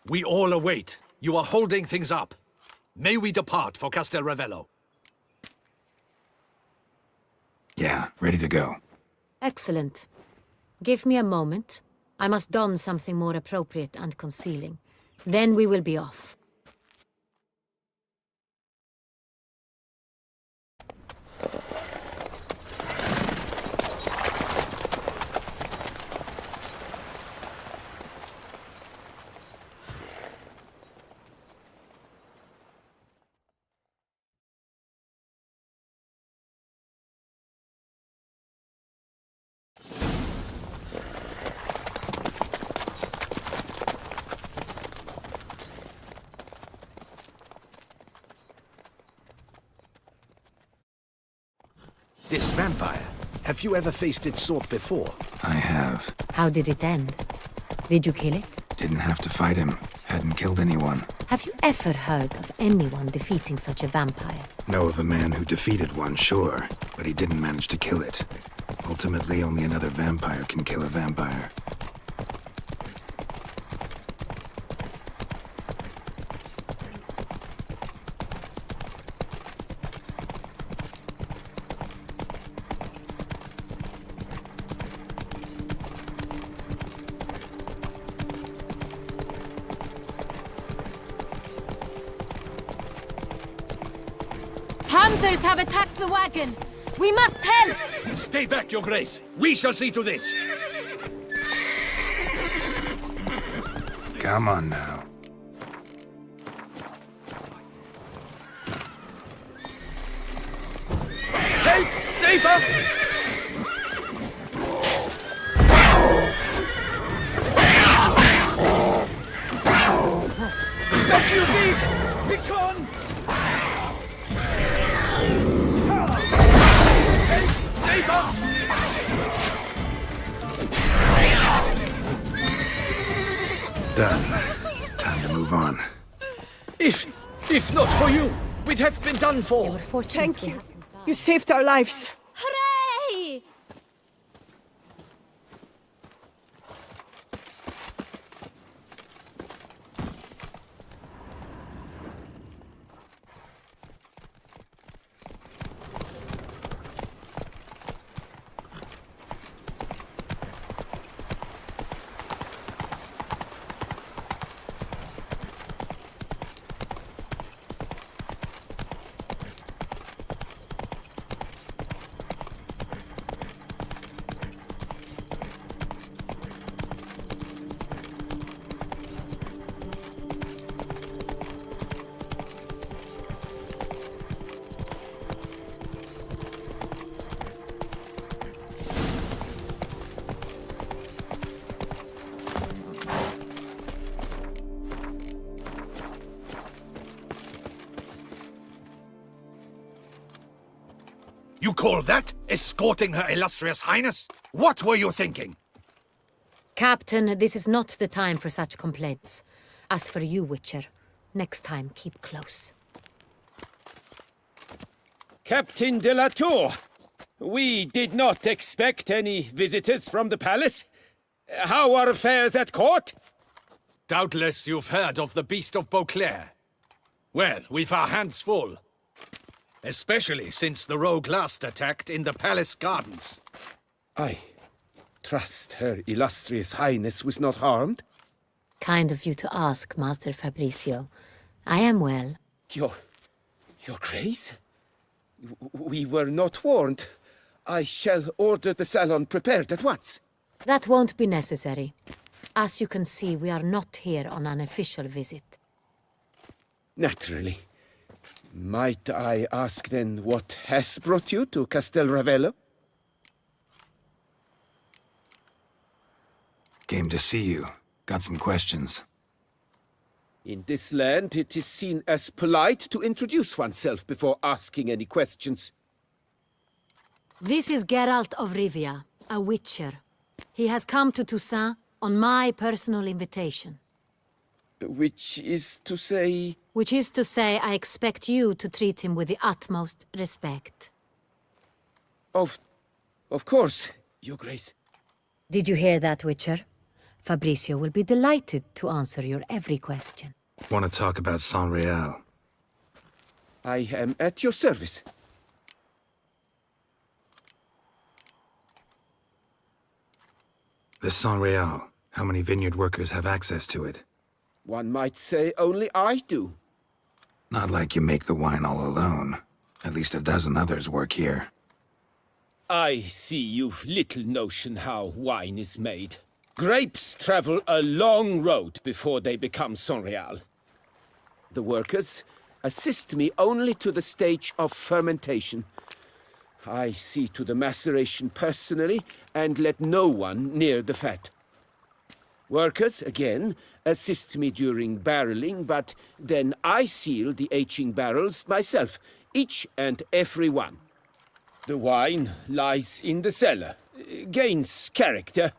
We all await. You are holding things up. May we depart for Castel Ravello? Yeah, ready to go. Excellent. Give me a moment. I must don something more appropriate and concealing. Then we will be off. This vampire, have you ever faced its sort before? I have. How did it end? Did you kill it? Didn't have to fight him. Hadn't killed anyone. Have you ever heard of anyone defeating such a vampire? Know of a man who defeated one, sure, but he didn't manage to kill it. Ultimately, only another vampire can kill a vampire. Panthers have attacked the wagon! We must help! Stay back, Your Grace. We shall see to this. Come on now. Help! Save us! Don't kill these! Begone! Help! Save us! Done. Time to move on. If not for you, we'd have been done for. Thank you. You saved our lives. Hooray! You call that escorting Her Illustrious Highness? What were you thinking? Captain, this is not the time for such complaints. As for you, Witcher, next time keep close. Captain de la Tour, we did not expect any visitors from the palace. How are affairs at court? Doubtless you've heard of the Beast of Beauclair. Well, we've our hands full. Especially since the rogue last attacked in the palace gardens. I trust Her Illustrious Highness was not harmed. Kind of you to ask, Master Fabricio. I am well. Your Grace? We were not warned. I shall order the salon prepared at once. That won't be necessary. As you can see, we are not here on an official visit. Naturally. Might I ask then what has brought you to Castel Ravello? Came to see you. Got some questions. In this land, it is seen as polite to introduce oneself before asking any questions. This is Geralt of Rivia, a witcher. He has come to Toussaint on my personal invitation. Which is to say... Which is to say, I expect you to treat him with the utmost respect. Of course, Your Grace. Did you hear that, Witcher? Fabricio will be delighted to answer your every question. Want to talk about San Real? I am at your service. The San Real. How many vineyard workers have access to it? One might say only I do. Not like you make the wine all alone. At least a dozen others work here. I see you've little notion how wine is made. Grapes travel a long road before they become Sonreal. The workers assist me only to the stage of fermentation. I see to the maceration personally and let no one near the fat. Workers, again, assist me during barreling, but then I seal the aging barrels myself, each and every one. The wine lies in the cellar, gains character.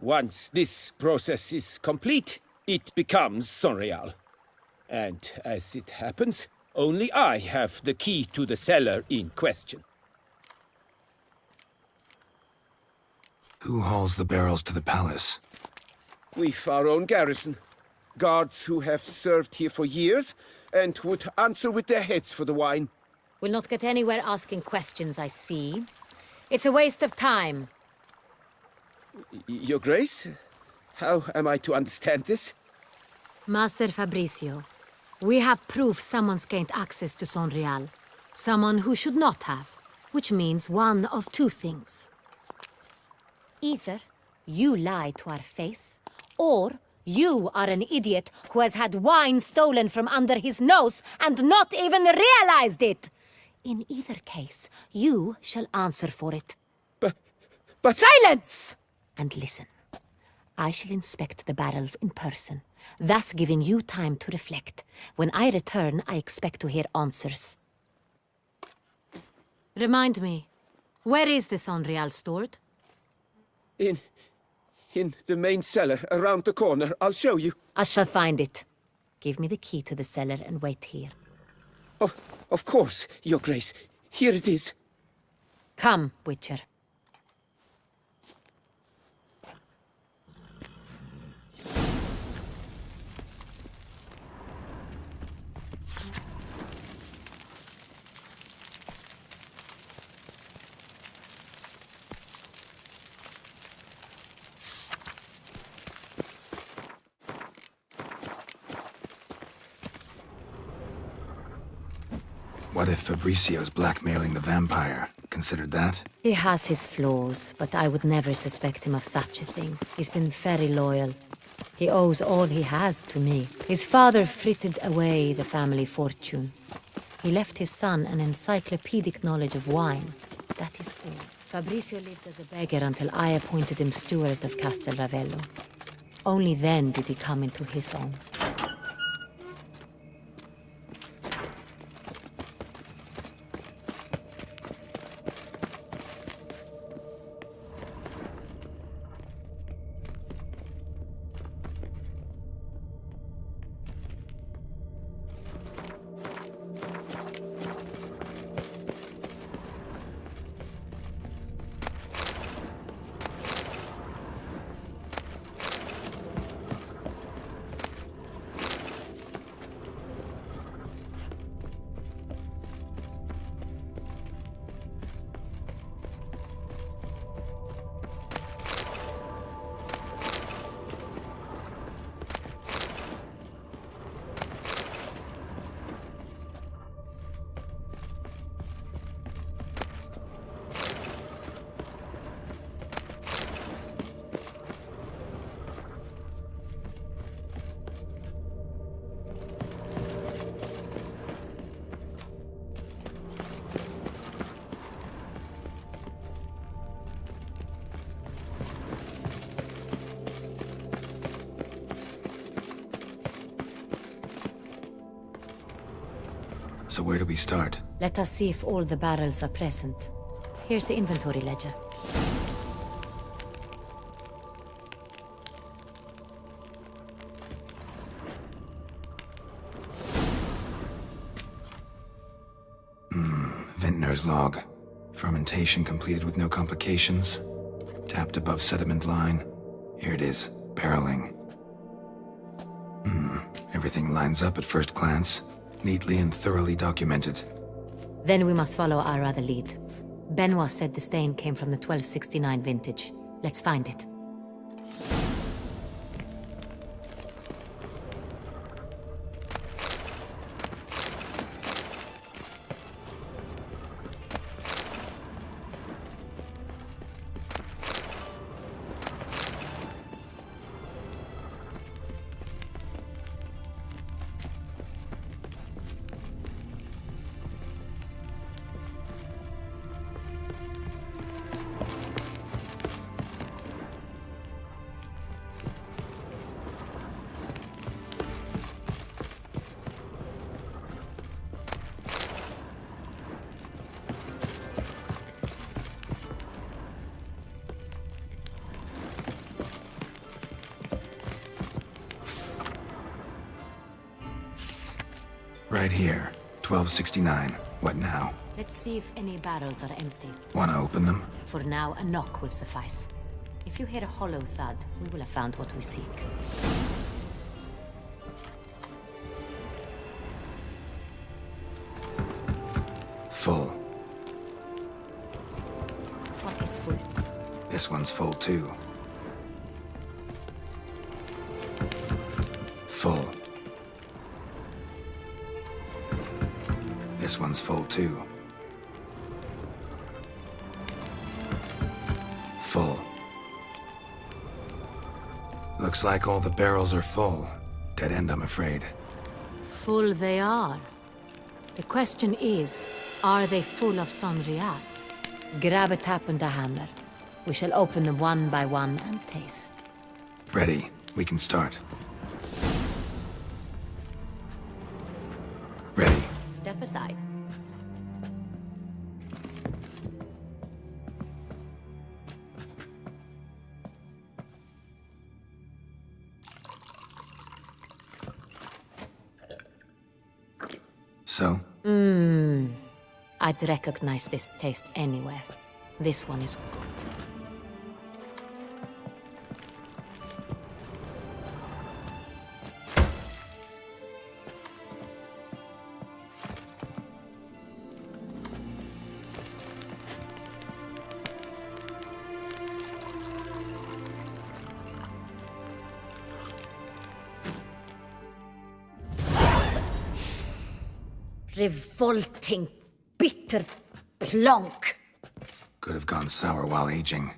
Once this process is complete, it becomes Sonreal. And as it happens, only I have the key to the cellar in question. Who hauls the barrels to the palace? We've our own garrison. Guards who have served here for years and would answer with their heads for the wine. We'll not get anywhere asking questions, I see. It's a waste of time. Your Grace? How am I to understand this? Master Fabricio, we have proof someone's gained access to Sonreal. Someone who should not have, which means one of two things. Either you lie to our face, or you are an idiot who has had wine stolen from under his nose and not even realized it. In either case, you shall answer for it. But... Silence! And listen. I shall inspect the barrels in person, thus giving you time to reflect. When I return, I expect to hear answers. Remind me, where is the Sonreal stored? In the main cellar, around the corner. I'll show you. I shall find it. Give me the key to the cellar and wait here. Oh, of course, Your Grace. Here it is. Come, Witcher. What if Fabricio's blackmailing the vampire? Considered that? He has his flaws, but I would never suspect him of such a thing. He's been very loyal. He owes all he has to me. His father frittered away the family fortune. He left his son an encyclopedic knowledge of wine. That is all. Fabricio lived as a beggar until I appointed him steward of Castel Ravello. Only then did he come into his own. So where do we start? Let us see if all the barrels are present. Here's the inventory ledger. Vintner's log. Fermentation completed with no complications. Tapped above sediment line. Here it is. barreling. Everything lines up at first glance, neatly and thoroughly documented. Then we must follow our other lead. Benoit said the stain came from the 1269 vintage. Let's find it. Right here, 1269. What now? Let's see if any barrels are empty. Wanna open them? For now, a knock will suffice. If you hear a hollow thud, we will have found what we seek. Full. This one is full. This one's full too. Full. This one's full too. Full. Looks like all the barrels are full. Dead end, I'm afraid. Full they are. The question is, are they full of Sonreal? Grab a tap and a hammer. We shall open them one by one and taste. Ready. We can start. Ready. Step aside. So? I'd recognize this taste anywhere. This one is good. Revolting, bitter plonk. Could have gone sour while aging.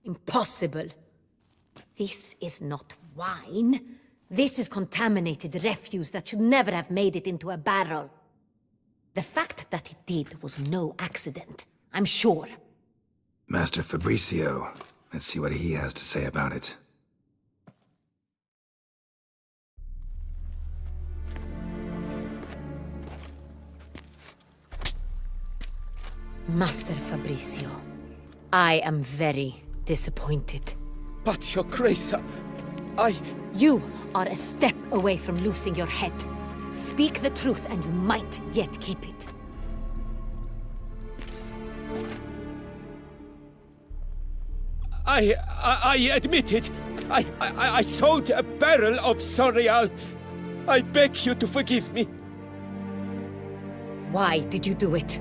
Impossible. This is not wine. This is contaminated refuse that should never have made it into a barrel. The fact that it did was no accident, I'm sure. Master Fabricio. Let's see what he has to say about it. Master Fabricio, I am very disappointed. But, Your Grace, I... You are a step away from losing your head. Speak the truth and you might yet keep it. I admit it. I sold a barrel of Sonreal. I beg you to forgive me. Why did you do it?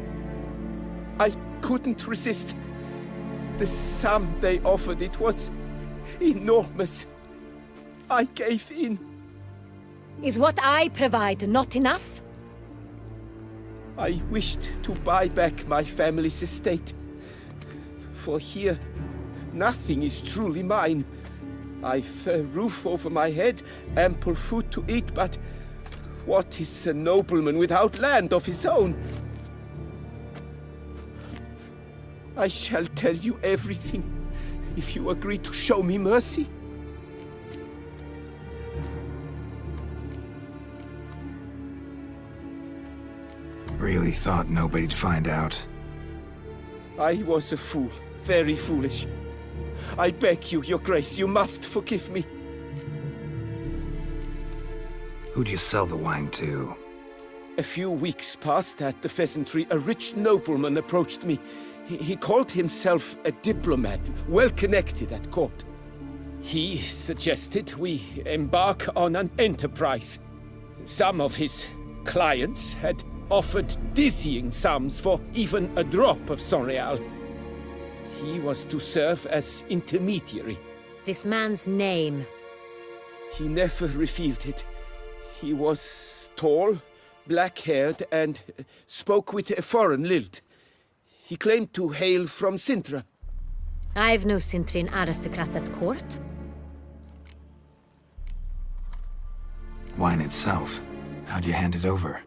I couldn't resist. The sum they offered, it was enormous. I gave in. Is what I provide not enough? I wished to buy back my family's estate. For here, nothing is truly mine. I've a roof over my head, ample food to eat, but what is a nobleman without land of his own? I shall tell you everything, if you agree to show me mercy. Really thought nobody'd find out. I was a fool, very foolish. I beg you, Your Grace, you must forgive me. Who'd you sell the wine to? A few weeks past at the pheasantry, a rich nobleman approached me. He called himself a diplomat, well connected at court. He suggested we embark on an enterprise. Some of his clients had offered dizzying sums for even a drop of Sonreal. He was to serve as intermediary. This man's name. He never revealed it. He was tall, black-haired, and spoke with a foreign lilt. He claimed to hail from Sintra. I've no Cintrin aristocrat at court. Wine itself. How'd you hand it over?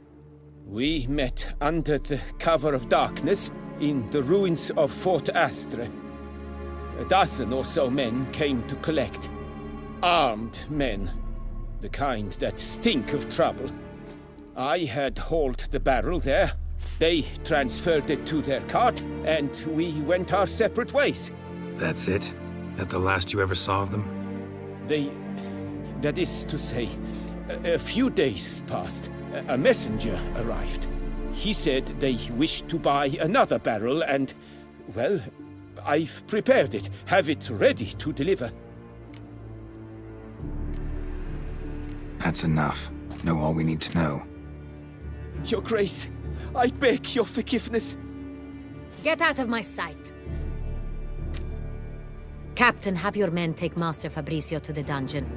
We met under the cover of darkness in the ruins of Fort Astre. A dozen or so men came to collect. Armed men. The kind that stink of trouble. I had hauled the barrel there. They transferred it to their cart, and we went our separate ways. That's it? That the last you ever saw of them? That is to say, a few days passed. A messenger arrived. He said they wished to buy another barrel and, well, I've prepared it. Have it ready to deliver. That's enough. Know all we need to know. Your Grace, I beg your forgiveness. Get out of my sight. Captain, have your men take Master Fabrizio to the dungeon.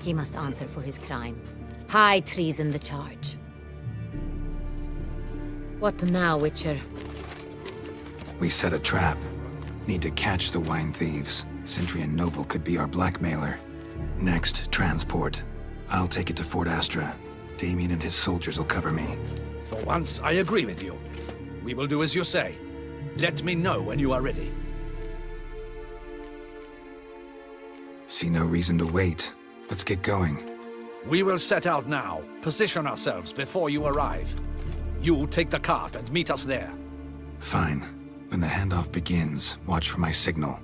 He must answer for his crime. High treason the charge. What now, Witcher? We set a trap. Need to catch the wine thieves. Cintrian Noble could be our blackmailer. Next, transport. I'll take it to Fort Astra. Damien and his soldiers will cover me. For once, I agree with you. We will do as you say. Let me know when you are ready. See no reason to wait. Let's get going. We will set out now. Position ourselves before you arrive. You take the cart and meet us there. Fine. When the handoff begins, watch for my signal.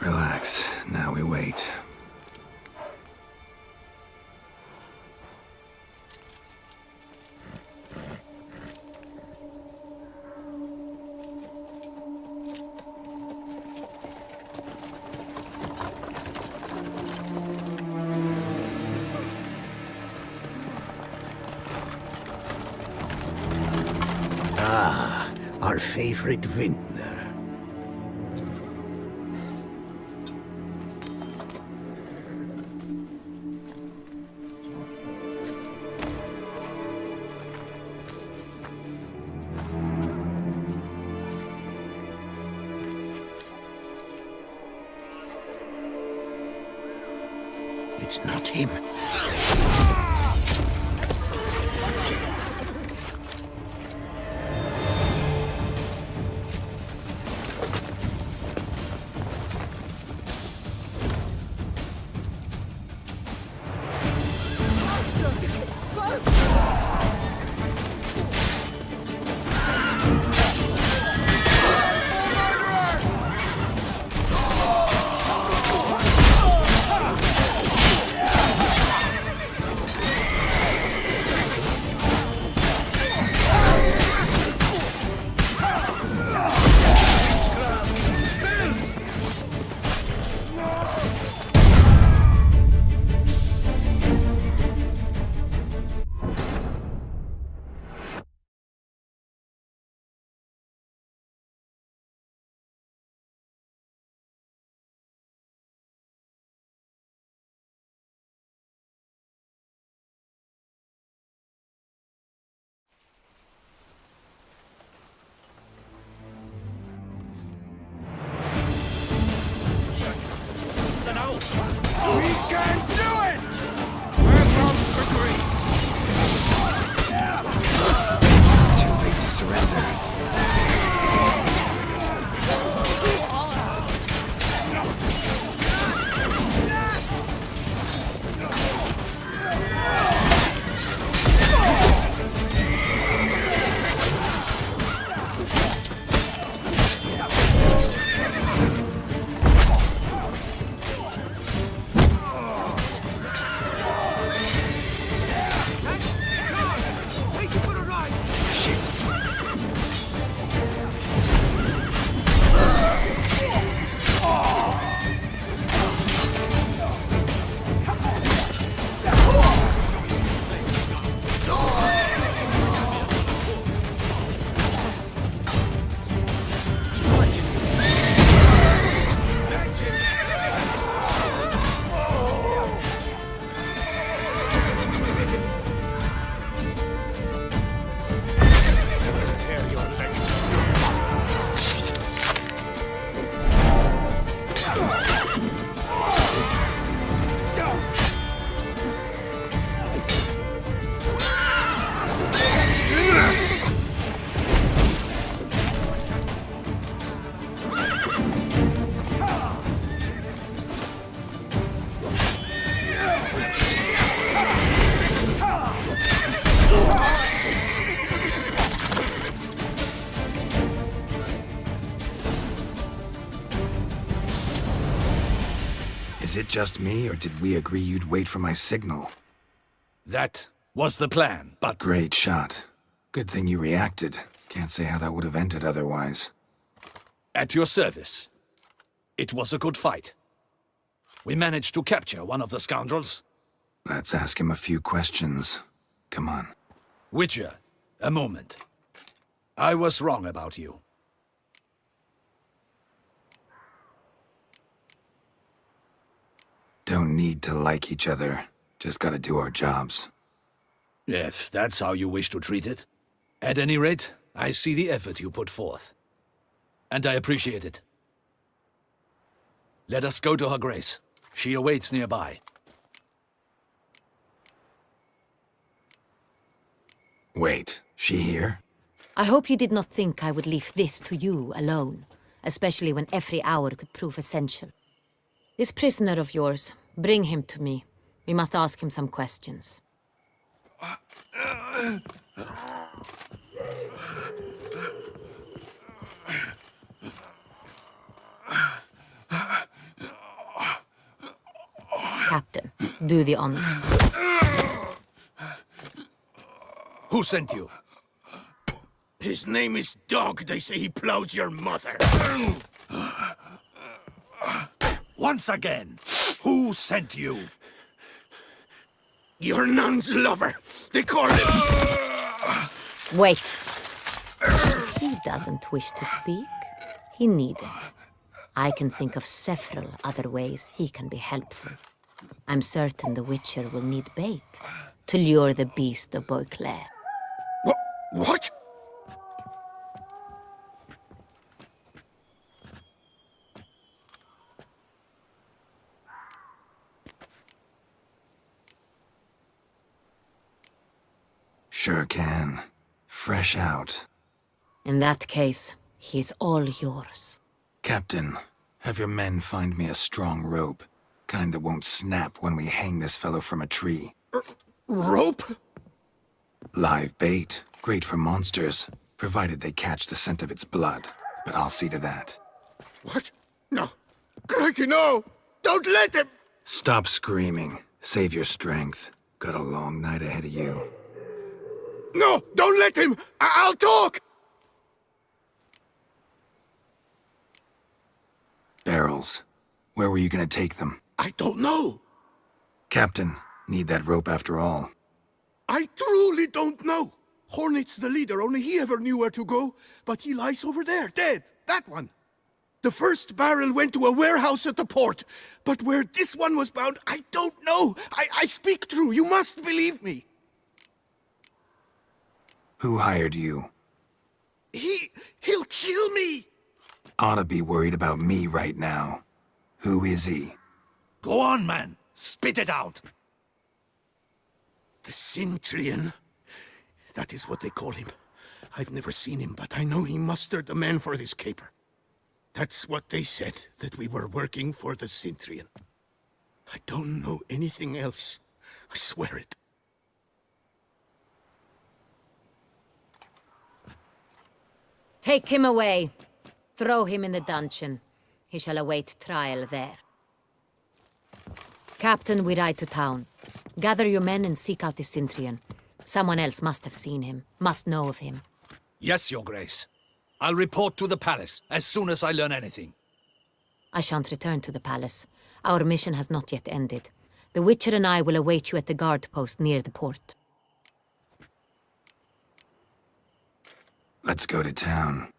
Relax. Now we wait. Our favorite vintner. It's not him. Is it just me, or did we agree you'd wait for my signal? That was the plan, but... Great shot. Good thing you reacted. Can't say how that would have ended otherwise. At your service. It was a good fight. We managed to capture one of the scoundrels. Let's ask him a few questions. Come on. Witcher, a moment. I was wrong about you. Don't need to like each other. Just gotta do our jobs. If that's how you wish to treat it. At any rate, I see the effort you put forth. And I appreciate it. Let us go to her grace. She awaits nearby. Wait, she here? I hope you did not think I would leave this to you alone, especially when every hour could prove essential. This prisoner of yours, bring him to me. We must ask him some questions. Captain, do the honors. Who sent you? His name is Dog. They say he plowed your mother. Once again, who sent you? Your nun's lover. They call him... Wait. If he doesn't wish to speak, he needn't. I can think of several other ways he can be helpful. I'm certain the Witcher will need bait to lure the beast of Beauclair. What? Sure can. Fresh out. In that case, he is all yours. Captain, have your men find me a strong rope. Kind that won't snap when we hang this fellow from a tree. Rope? Live bait. Great for monsters, provided they catch the scent of its blood. But I'll see to that. What? No. Crikey, no! Don't let him! Stop screaming. Save your strength. Got a long night ahead of you. No! Don't let him! I'll talk! Barrels. Where were you gonna take them? I don't know. Captain, need that rope after all. I truly don't know. Hornet's the leader, only he ever knew where to go. But he lies over there, dead. That one. The first barrel went to a warehouse at the port. But where this one was bound, I don't know. I speak true. You must believe me. Who hired you? He'll kill me. Oughta be worried about me right now. Who is he? Go on, man. Spit it out. The Cintrian. That is what they call him. I've never seen him, but I know he mustered the men for this caper. That's what they said, that we were working for the Cintrian. I don't know anything else. I swear it. Take him away. Throw him in the dungeon. He shall await trial there. Captain, we ride to town. Gather your men and seek out the Cintrian. Someone else must have seen him, must know of him. Yes, Your Grace. I'll report to the palace as soon as I learn anything. I shan't return to the palace. Our mission has not yet ended. The Witcher and I will await you at the guard post near the port. Let's go to town.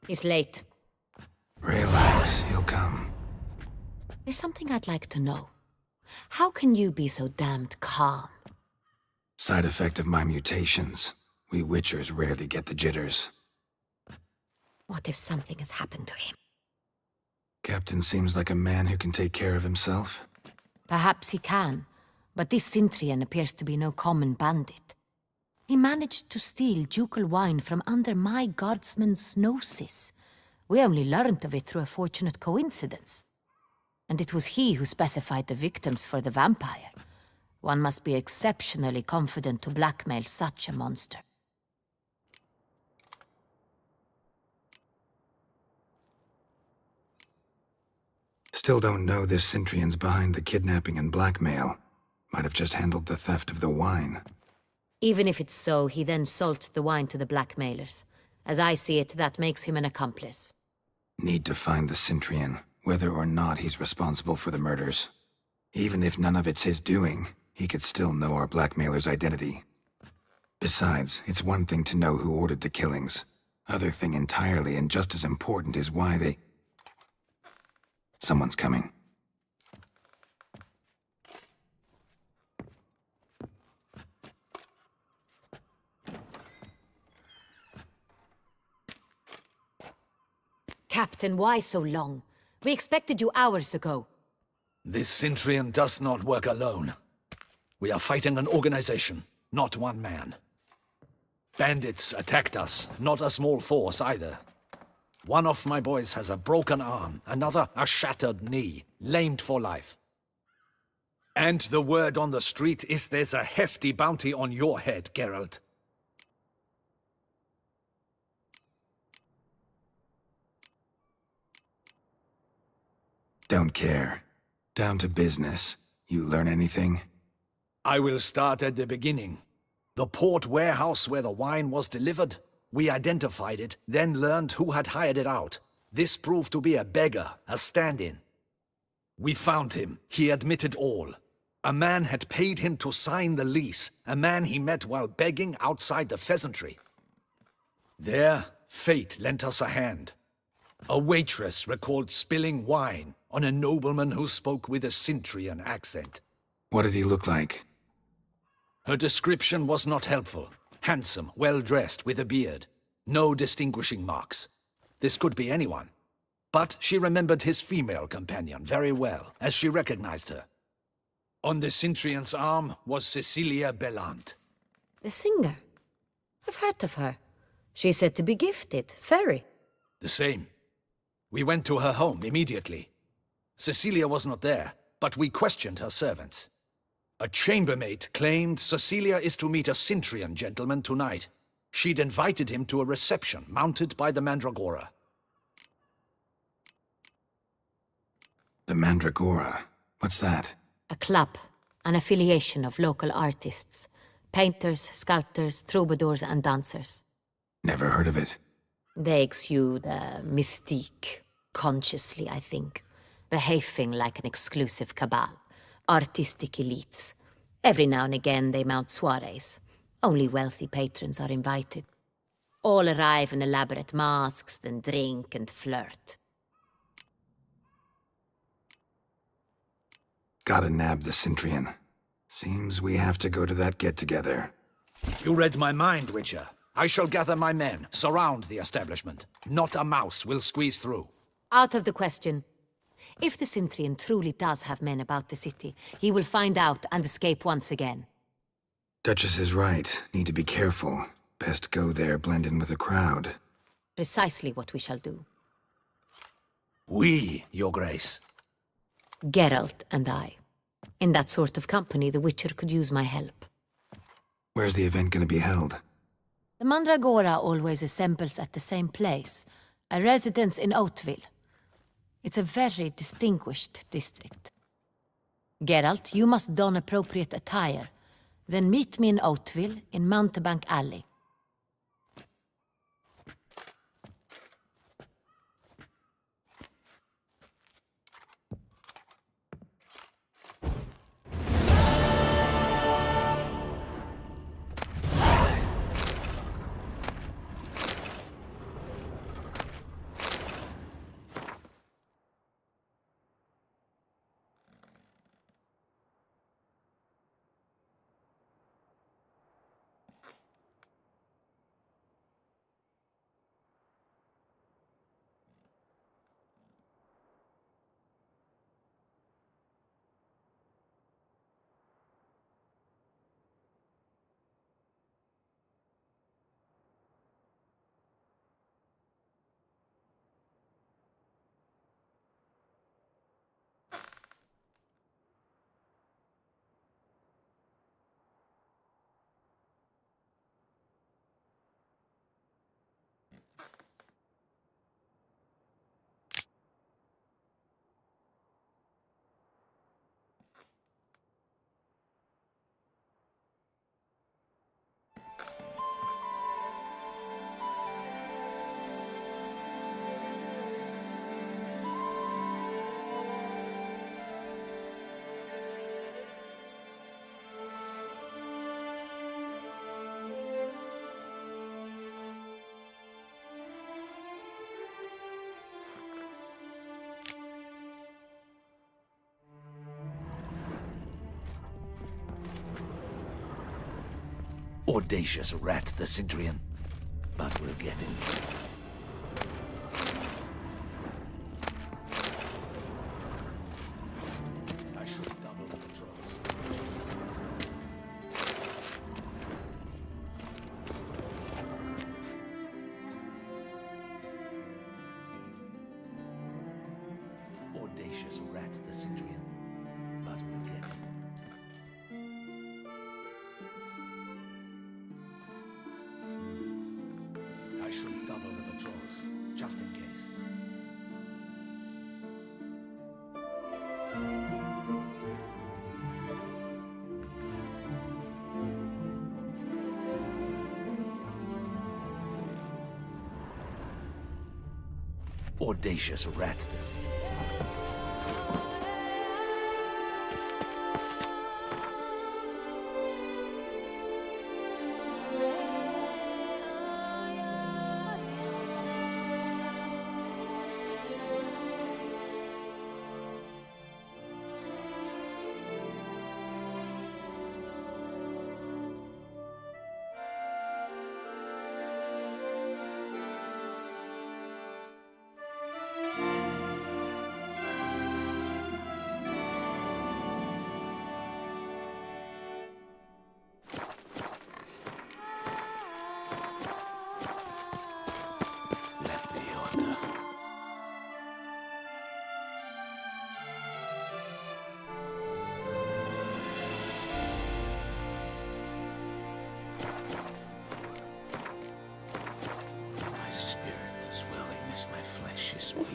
He's late. Relax, he'll come. There's something I'd like to know. How can you be so damned calm? Side effect of my mutations. We Witchers rarely get the jitters. What if something has happened to him? Captain seems like a man who can take care of himself. Perhaps he can, but this Cintrian appears to be no common bandit. He managed to steal ducal wine from under my guardsman's noses. We only learned of it through a fortunate coincidence. And it was he who specified the victims for the vampire. One must be exceptionally confident to blackmail such a monster. Still don't know this Centrion's behind the kidnapping and blackmail. Might have just handled the theft of the wine. Even if it's so, he then sold the wine to the blackmailers. As I see it, that makes him an accomplice. Need to find the Centrion, whether or not he's responsible for the murders. Even if none of it's his doing, he could still know our blackmailer's identity. Besides, it's one thing to know who ordered the killings. Other thing entirely, and just as important, is why they... Someone's coming. Captain, why so long? We expected you hours ago. This Centurion does not work alone. We are fighting an organization, not one man. Bandits attacked us, not a small force either. One of my boys has a broken arm, another a shattered knee, lamed for life. And the word on the street is there's a hefty bounty on your head, Geralt. Don't care. Down to business. You learn anything? I will start at the beginning. The port warehouse where the wine was delivered. We identified it, then learned who had hired it out. This proved to be a beggar, a stand-in. We found him. He admitted all. A man had paid him to sign the lease, a man he met while begging outside the pheasantry. There, fate lent us a hand. A waitress recalled spilling wine on a nobleman who spoke with a Cintrian accent. What did he look like? Her description was not helpful. Handsome, well-dressed, with a beard. No distinguishing marks. This could be anyone. But she remembered his female companion very well, as she recognized her. On the Cintrian's arm was Cecilia Bellant. The singer? I've heard of her. She's said to be gifted, very. The same. We went to her home immediately. Cecilia was not there, but we questioned her servants. A chambermaid claimed Cecilia is to meet a Cintrian gentleman tonight. She'd invited him to a reception mounted by the Mandragora. The Mandragora? What's that? A club, an affiliation of local artists. Painters, sculptors, troubadours and dancers. Never heard of it. They exude mystique, consciously, I think. Behaving like an exclusive cabal. Artistic elites. Every now and again they mount soirees. Only wealthy patrons are invited. All arrive in elaborate masks, then drink and flirt. Gotta nab the Cintrian. Seems we have to go to that get-together. You read my mind, Witcher. I shall gather my men, surround the establishment. Not a mouse will squeeze through. Out of the question. If the Cintrian truly does have men about the city, he will find out and escape once again. Duchess is right. Need to be careful. Best go there, blend in with the crowd. Precisely what we shall do. We, Your Grace. Geralt and I. In that sort of company, the Witcher could use my help. Where's the event gonna be held? The Mandragora always assembles at the same place, a residence in Oatville. It's a very distinguished district. Geralt, you must don appropriate attire. Then meet me in Oatville, in Mountebank Alley. Audacious rat, the Centurion. But we'll get him. I should double the patrols. Audacious rat, the Centurion. But we'll get him. I should double the patrols, just in case. Audacious rat, this. Let me order. My spirit is willing as my flesh is weak.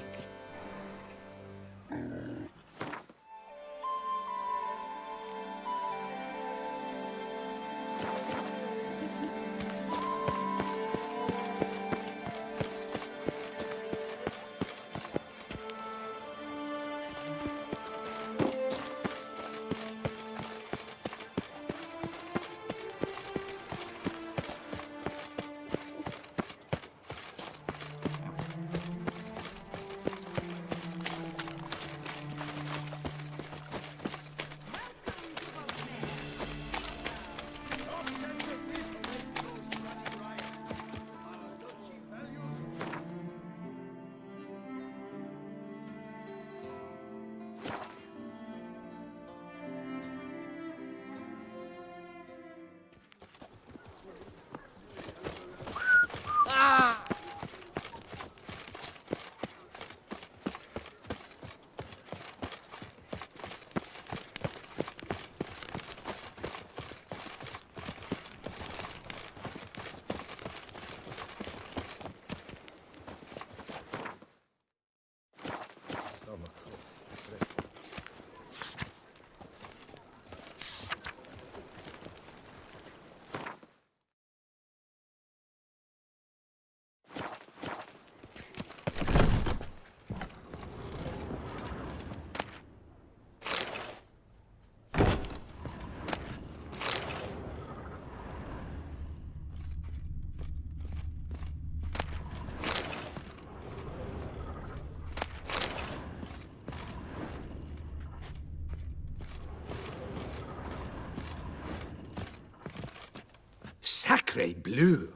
Sacre bleu!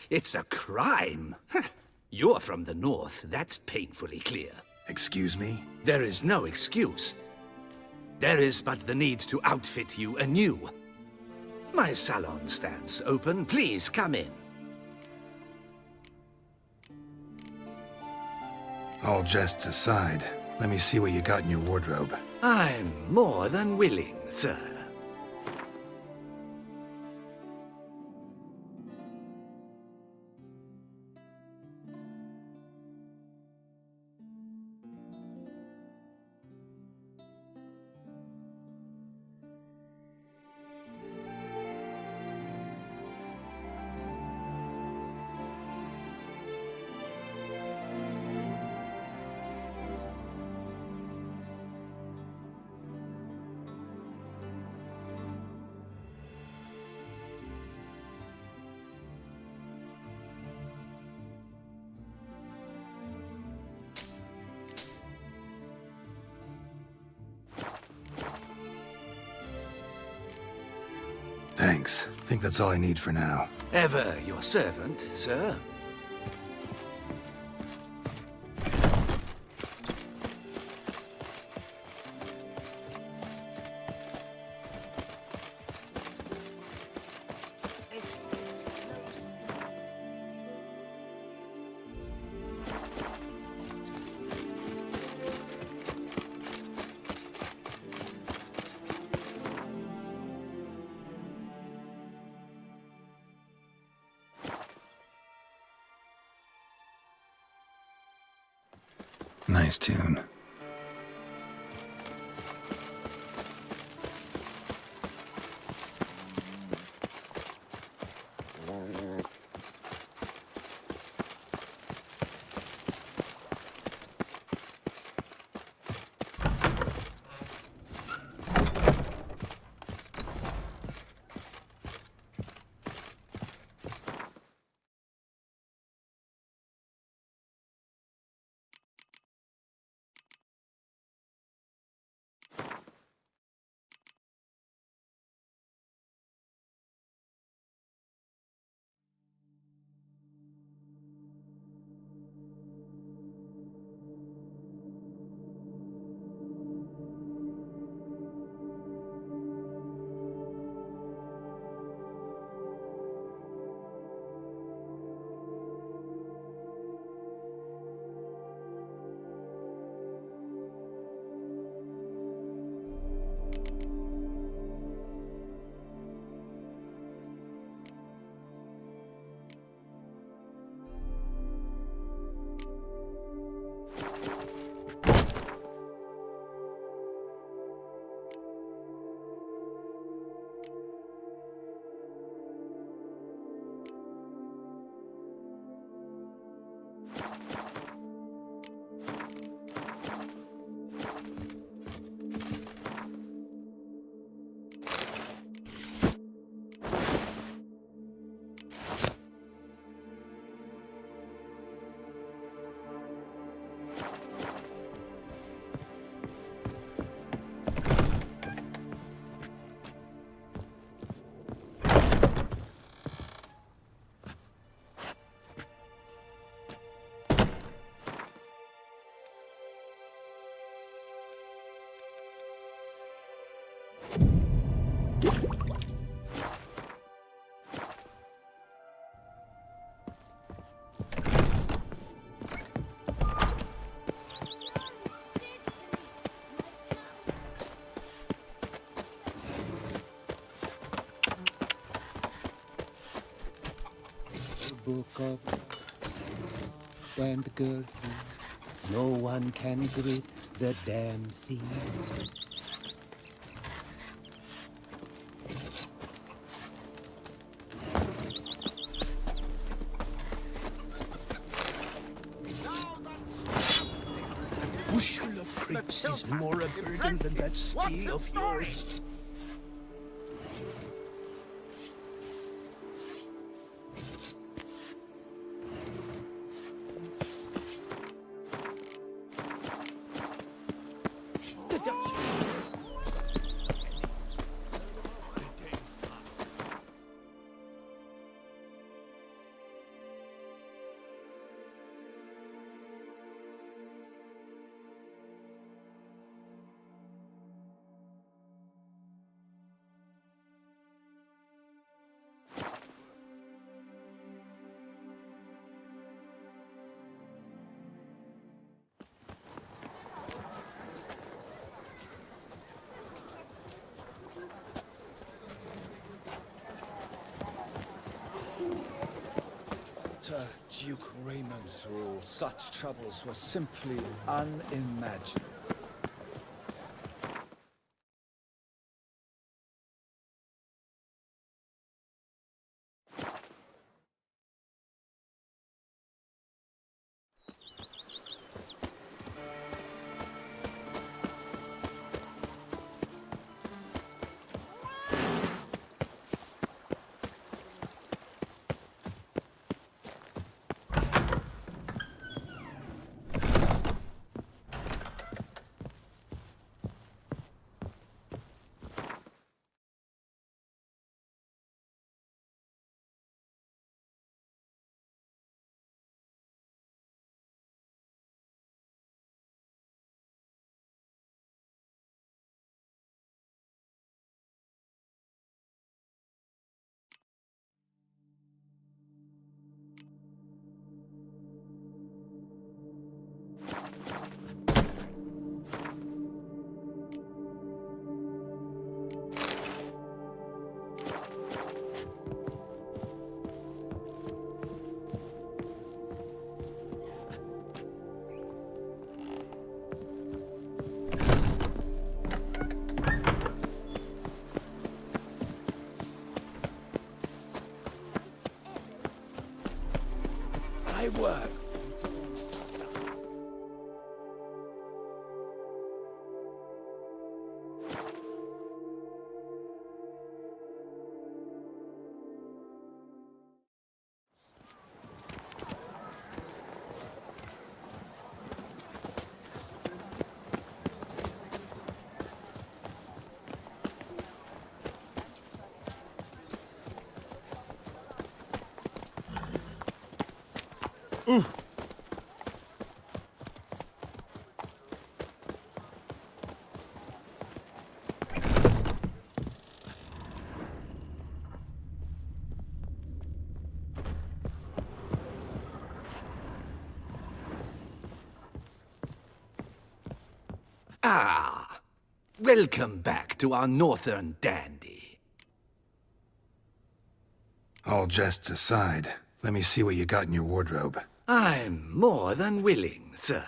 It's a crime! You're from the north, that's painfully clear. Excuse me? There is no excuse. There is but the need to outfit you anew. My salon stands open. Please come in. All jests aside, let me see what you got in your wardrobe. I'm more than willing, sir. Thanks. Think that's all I need for now. Ever your servant, sir. Nice tune. Book of and the girl no one can grip the damn thing. A bushel of grapes is more a burden than that steel of yours. Duke Raymond's rule, such troubles were simply unimaginable. I work. Ah, welcome back to our northern dandy. All jests aside, let me see what you got in your wardrobe. I'm more than willing, sir.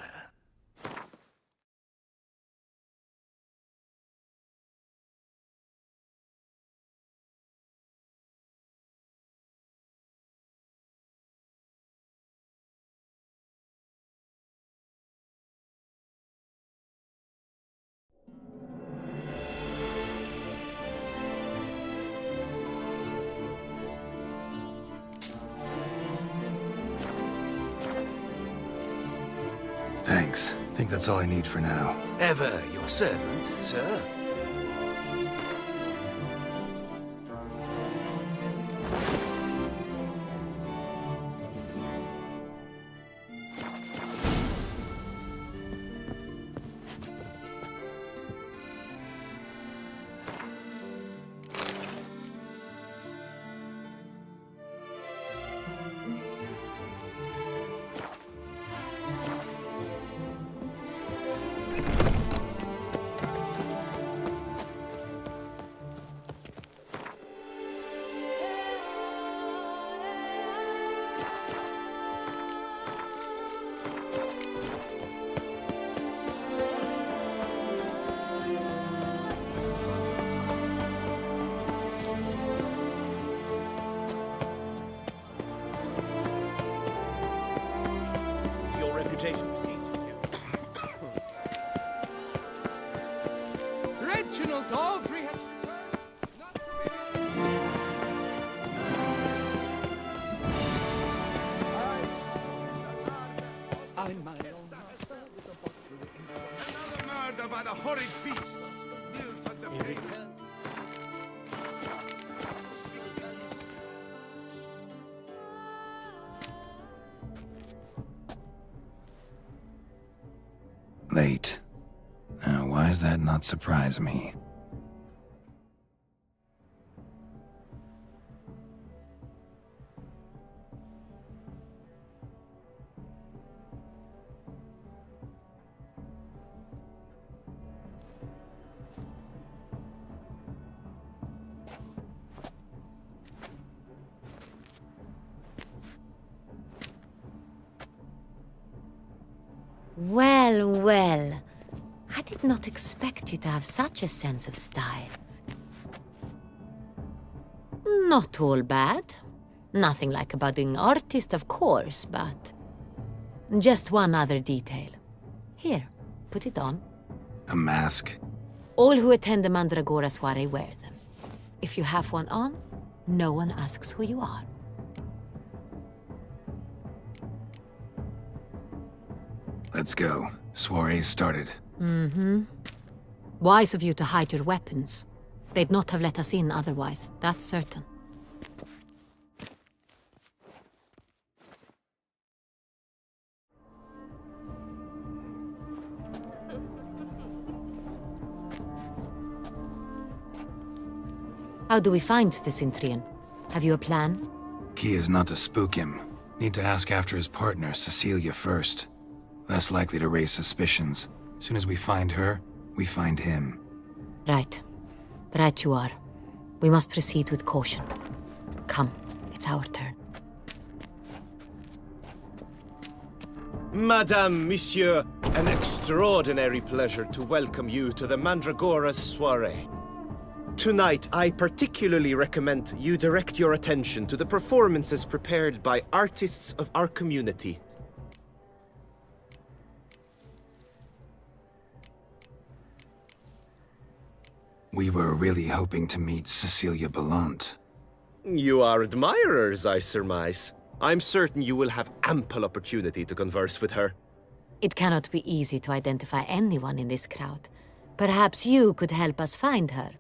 Thanks. Think that's all I need for now. Ever your servant, sir. Your reputation precedes you. Reginald Aubrey has returned, not to be I'm my own master with a bottle in front. Another murder by the horrid feast. Built at the fate. Late. Now, why does that not surprise me? Well, well. I did not expect you to have such a sense of style. Not all bad. Nothing like a budding artist, of course, but... just one other detail. Here, put it on. A mask? All who attend the Mandragora soiree wear them. If you have one on, no one asks who you are. Let's go. Soiree's started. Wise of you to hide your weapons. They'd not have let us in otherwise, that's certain. How do we find the Cintrian? Have you a plan? Key is not to spook him. Need to ask after his partner, Cecilia, first. Less likely to raise suspicions. Soon as we find her, we find him. Right. Right you are. We must proceed with caution. Come, it's our turn. Madame, Monsieur, an extraordinary pleasure to welcome you to the Mandragora's soiree. Tonight, I particularly recommend you direct your attention to the performances prepared by artists of our community. We were really hoping to meet Cecilia Ballant. You are admirers, I surmise. I'm certain you will have ample opportunity to converse with her. It cannot be easy to identify anyone in this crowd. Perhaps you could help us find her.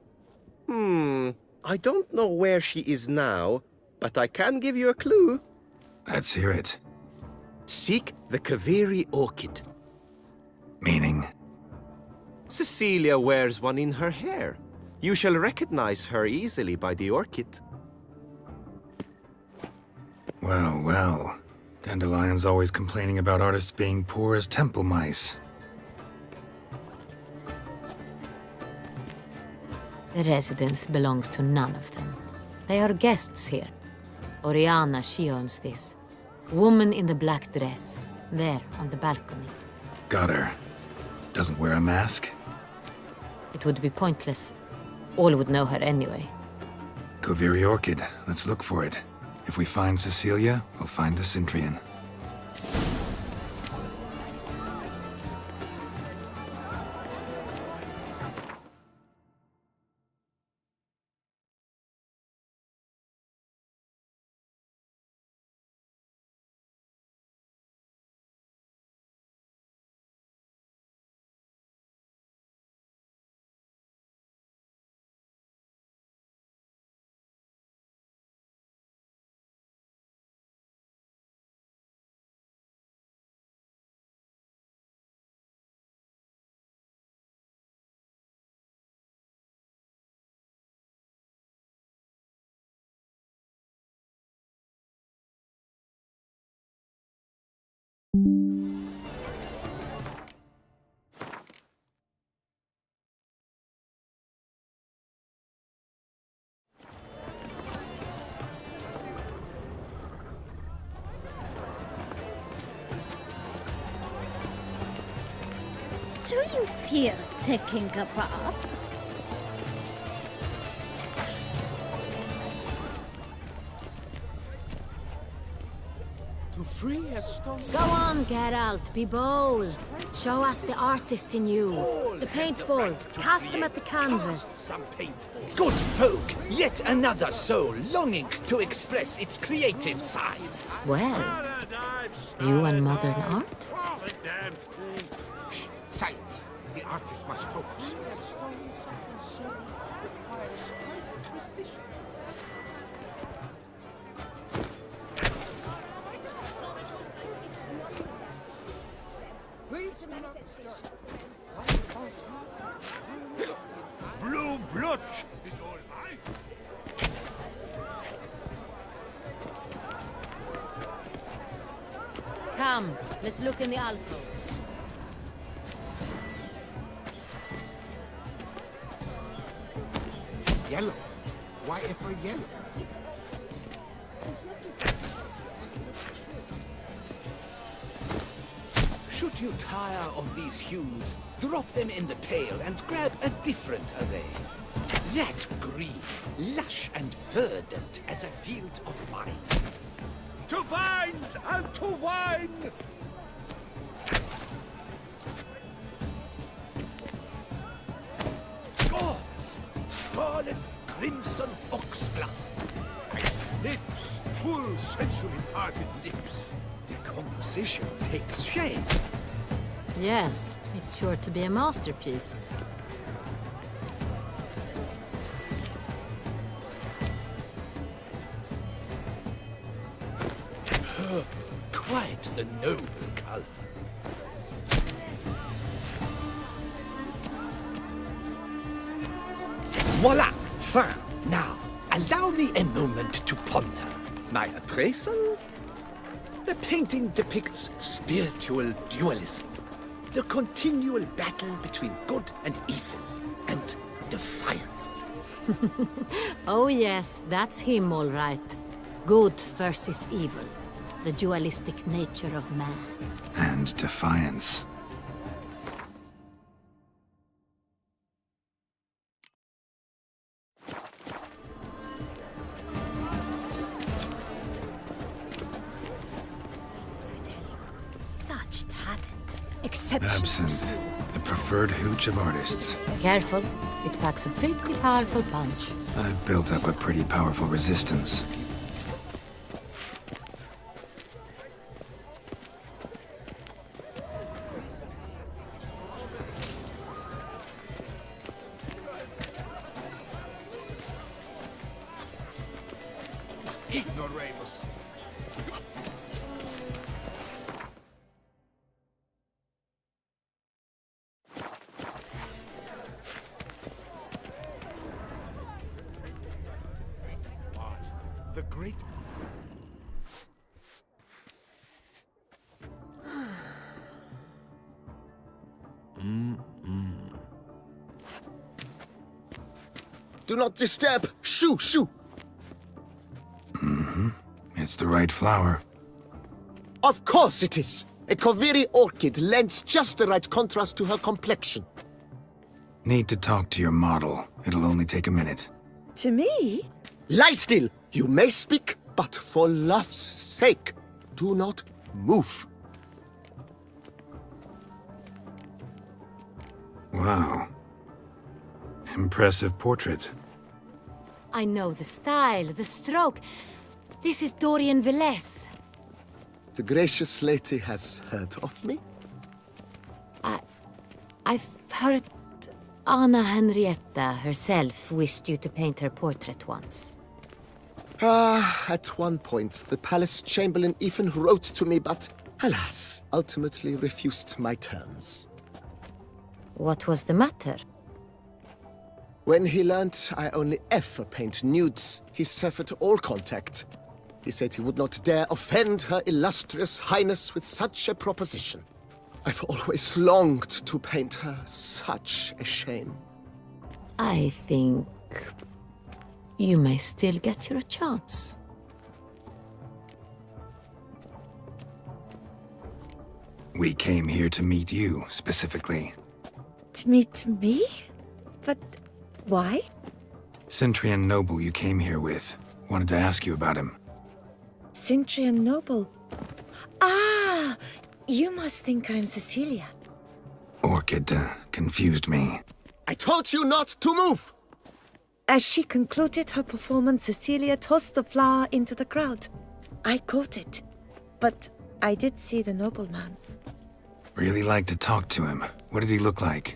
I don't know where she is now, but I can give you a clue. Let's hear it. Seek the Kaveri orchid. Meaning? Cecilia wears one in her hair. You shall recognize her easily by the orchid. Well, well. Dandelion's always complaining about artists being poor as temple mice. The residence belongs to none of them. They are guests here. Oriana, she owns this. Woman in the black dress. There, on the balcony. Got her. Doesn't wear a mask? It would be pointless. All would know her anyway. Kaveri orchid. Let's look for it. If we find Cecilia, we'll find the Centrian. Do you fear taking a bath? To free a stone. Go on, Geralt, be bold. Show us the artist in you. The paintballs, cast them at the canvas. Some paintball. Good folk, yet another soul longing to express its creative side. Well, you and modern art? Shh, silence. The artist must focus. Please do not stir. Blue blood is all right. Come, let's look in the alcove. Yellow. Why ever yellow? Should you tire of these hues, drop them in the pail and grab a different array. That green, lush and verdant as a field of vines. To vines and to wine! Gauze, scarlet, crimson oxblood. Nice lips. Full, sensually parted lips. The composition takes shape. Yes, it's sure to be a masterpiece. Quite the noble color. Voila! Fin! Now, allow me a moment to ponder. My appraisal? The painting depicts spiritual dualism. The continual battle between good and evil, and defiance. Oh yes, that's him all right. Good versus evil. The dualistic nature of man. And defiance. Such talent. Exceptional. Absinthe, the preferred hooch of artists. Careful, it packs a pretty powerful punch. I've built up a pretty powerful resistance. Ignoramus. The great... Do not disturb! Shoo, shoo! It's the right flower. Of course it is! A Koviri orchid lends just the right contrast to her complexion. Need to talk to your model. It'll only take a minute. To me? Lie still! You may speak, but for love's sake, do not move. Wow. Impressive portrait. I know the style, the stroke. This is Dorian Velez. The gracious lady has heard of me? I've heard Anna Henrietta herself wished you to paint her portrait once. At one point, the palace chamberlain even wrote to me, but alas, ultimately refused my terms. What was the matter? When he learned I only ever paint nudes, he severed all contact. He said he would not dare offend her illustrious highness with such a proposition. I've always longed to paint her. Such a shame. I think you may still get your chance. We came here to meet you, specifically. To meet me? But why? Centrian noble you came here with. Wanted to ask you about him. Centrian noble. Ah! You must think I'm Cecilia. Orchid confused me. I told you not to move! As she concluded her performance, Cecilia tossed the flower into the crowd. I caught it, but I did see the nobleman. Really like to talk to him. What did he look like?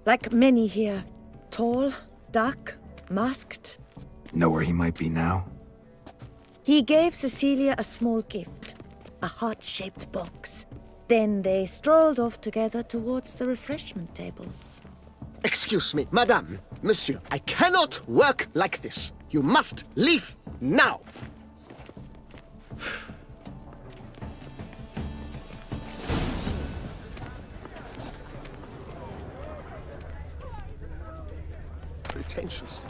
Like many here. Tall, dark, masked. Know where he might be now? He gave Cecilia a small gift, a heart-shaped box. Then they strolled off together towards the refreshment tables. Excuse me, madame, monsieur, I cannot work like this. You must leave now. Pretentious.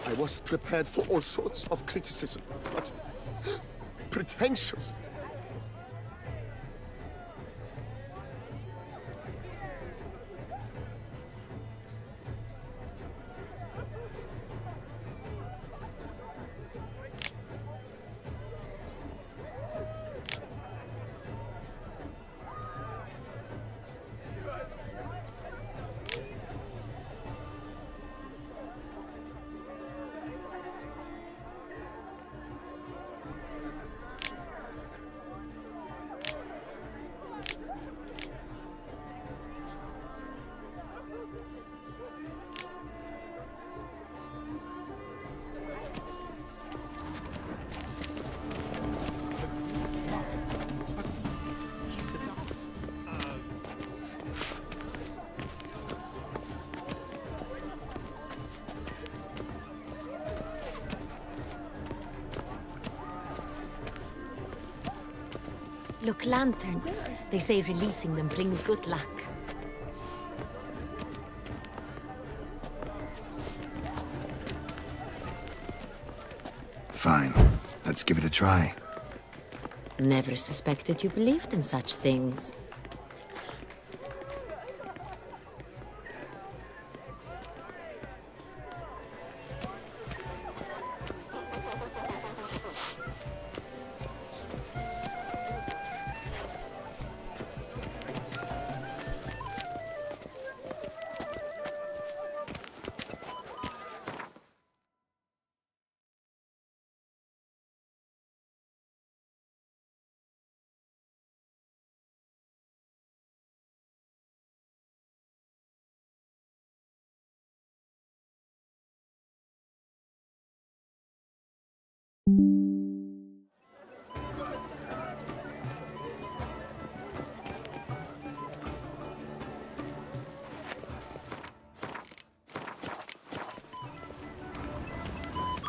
I was prepared for all sorts of criticism, but pretentious. Look, lanterns. They say releasing them brings good luck. Fine. Let's give it a try. Never suspected you believed in such things.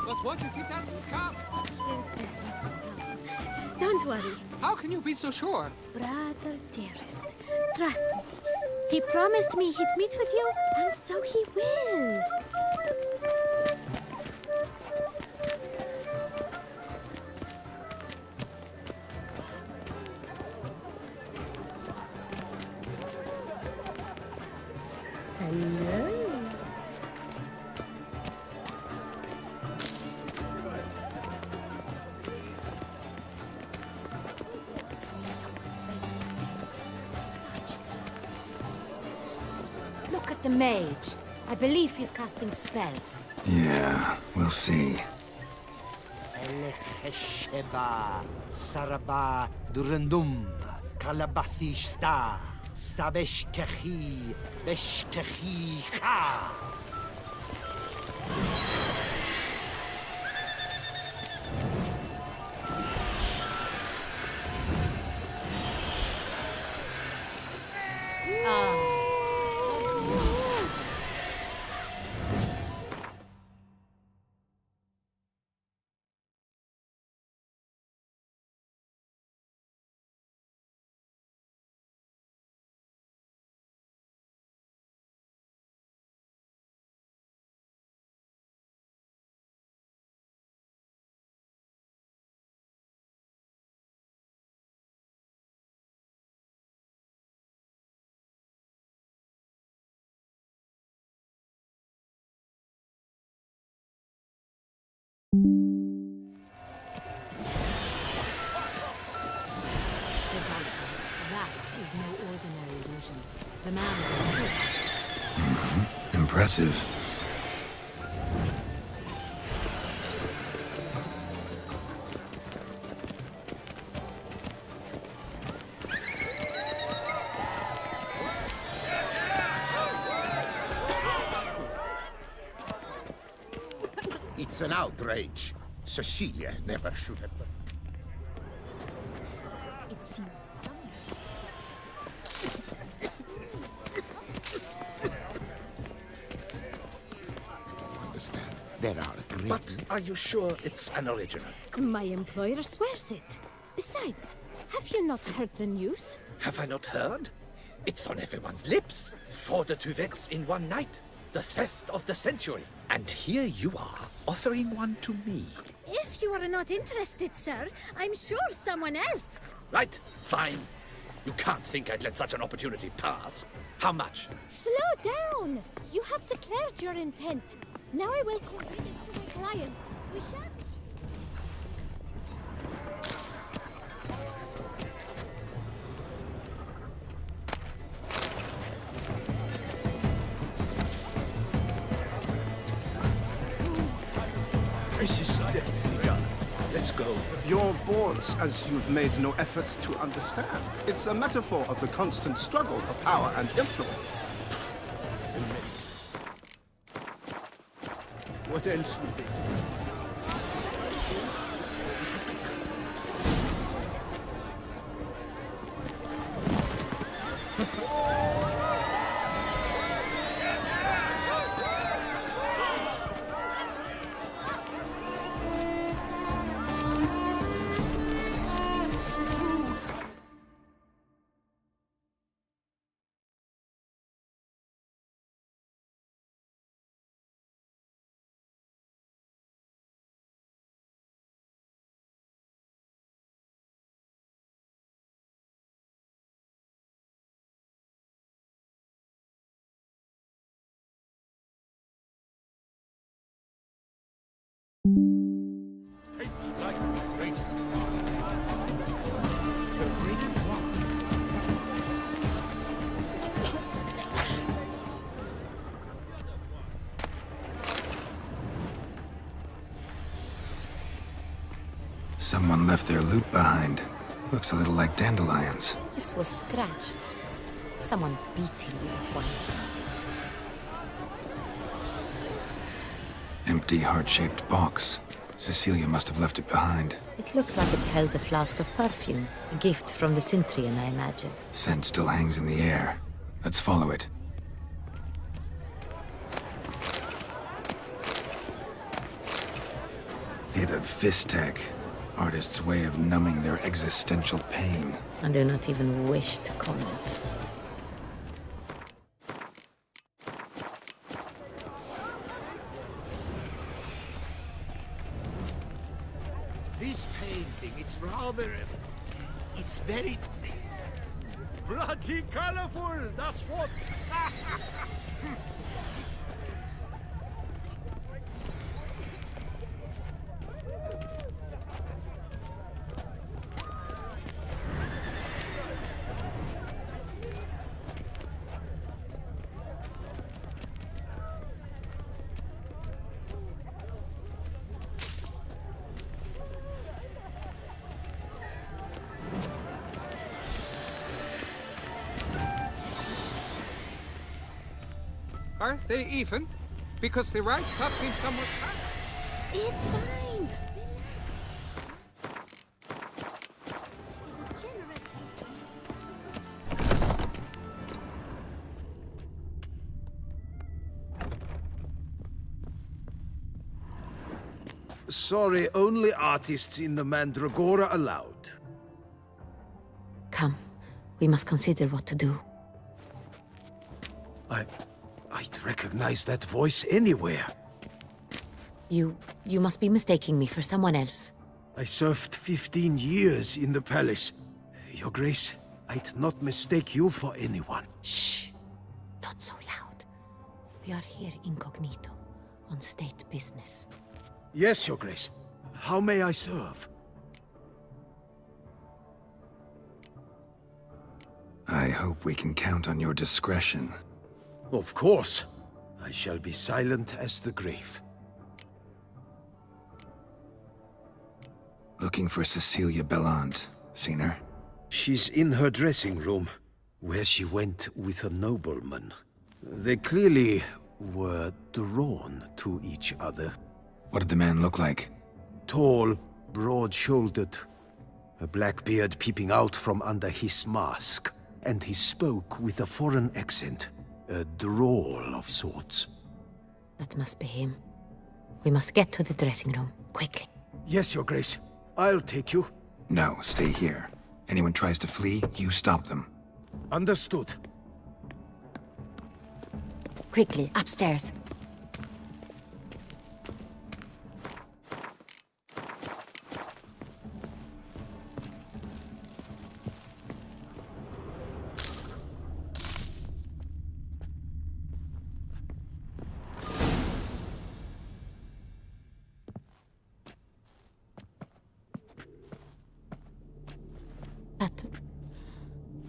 But what if he doesn't come? He'll definitely come. Don't worry, How can you be so sure? brother dearest. Trust me. He promised me he'd meet with you, and so he will. Hello. Look at the mage. I believe he's casting spells. Yeah, we'll see. Elekesheba, Saraba, Durandum, Kalabathista, Sabeshkechi, Beshkechi Ha. That is no ordinary illusion. The man is a true. Impressive. It's an outrage. Cecilia never should have. It seems someone Understand? There are great. But are you sure it's an original? My employer swears it. Besides, have you not heard the news? Have I not heard? It's on everyone's lips. 4 de Tuvex in one night. The theft of the century. And here you are, offering one to me. If you are not interested, sir, I'm sure someone else. Right, fine. You can't think I'd let such an opportunity pass. How much? Slow down! You have declared your intent. Now I will convey it to my client. We shall... This is definitely done. Let's go. Your boards, as you've made no effort to understand. It's a metaphor of the constant struggle for power and influence. What else would they? Someone left their loot behind. Looks a little like dandelions. This was scratched. Someone beating it once. Empty heart-shaped box. Cecilia must have left it behind. It looks like it held a flask of perfume. A gift from the Cintrian, I imagine. Scent still hangs in the air. Let's follow it. Bit of Fistech. Artists' way of numbing their existential pain. I do not even wish to comment. This painting, it's rather... It's very... Bloody colorful, that's what! Are they even? Because the right half seems somewhat... It's fine. It's a generous Sorry, only artists in the Mandragora allowed. Come, we must consider what to do. I'd recognize that voice anywhere. You must be mistaking me for someone else. I served 15 years in the palace. Your Grace, I'd not mistake you for anyone. Shh! Not so loud. We are here incognito, on state business. Yes, Your Grace. How may I serve? I hope we can count on your discretion. Of course. I shall be silent as the grave. Looking for Cecilia Bellant. Seen her? She's in her dressing room, where she went with a nobleman. They clearly were drawn to each other. What did the man look like? Tall, broad-shouldered, a black beard peeping out from under his mask, and he spoke with a foreign accent. A drawl of sorts. That must be him. We must get to the dressing room, quickly. Yes, Your Grace. I'll take you. No, stay here. Anyone tries to flee, you stop them. Understood. Quickly, upstairs.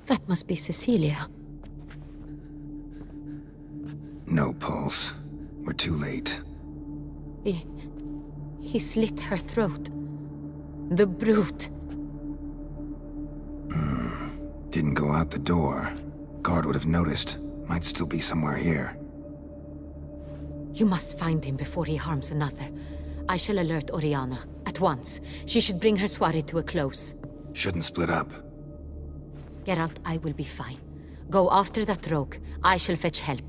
That must be Cecilia. No pulse. We're too late. He slit her throat. The brute. Didn't go out the door. Guard would have noticed. Might still be somewhere here. You must find him before he harms another. I shall alert Oriana. At once. She should bring her soirée to a close. Shouldn't split up. Geralt, I will be fine. Go after that rogue. I shall fetch help.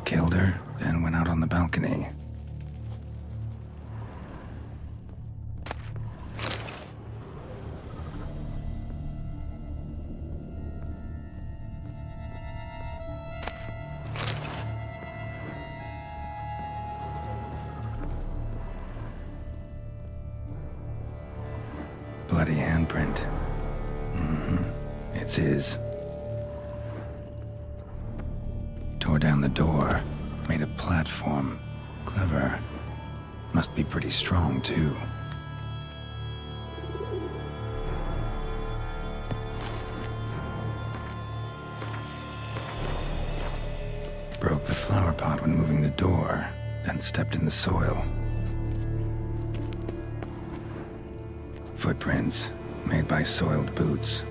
Killed her, then went out on the balcony. Bloody handprint. It's his. Tore down the door, made a platform. Clever. Must be pretty strong, too. flower pot when moving the door, then stepped in the soil. Footprints made by soiled boots.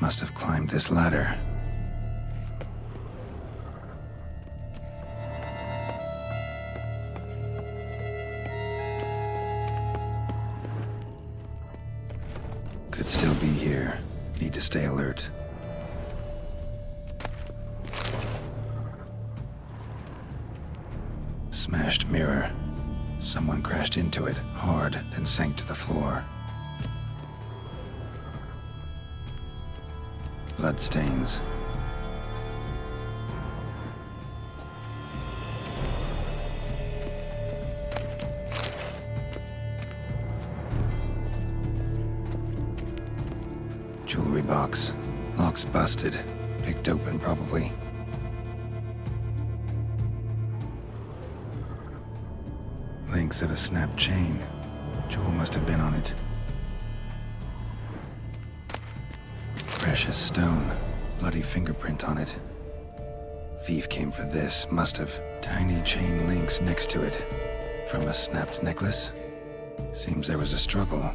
Must have climbed this ladder. Could still be here. Need to stay alert. Smashed mirror. Someone crashed into it hard, then sank to the floor. Bloodstains. Jewelry box. Lock's busted. Picked open, probably. Links of a snapped chain. Jewel must have been on it. Precious stone. Bloody fingerprint on it. Thief came for this. Must have. Tiny chain links next to it. From a snapped necklace? Seems there was a struggle.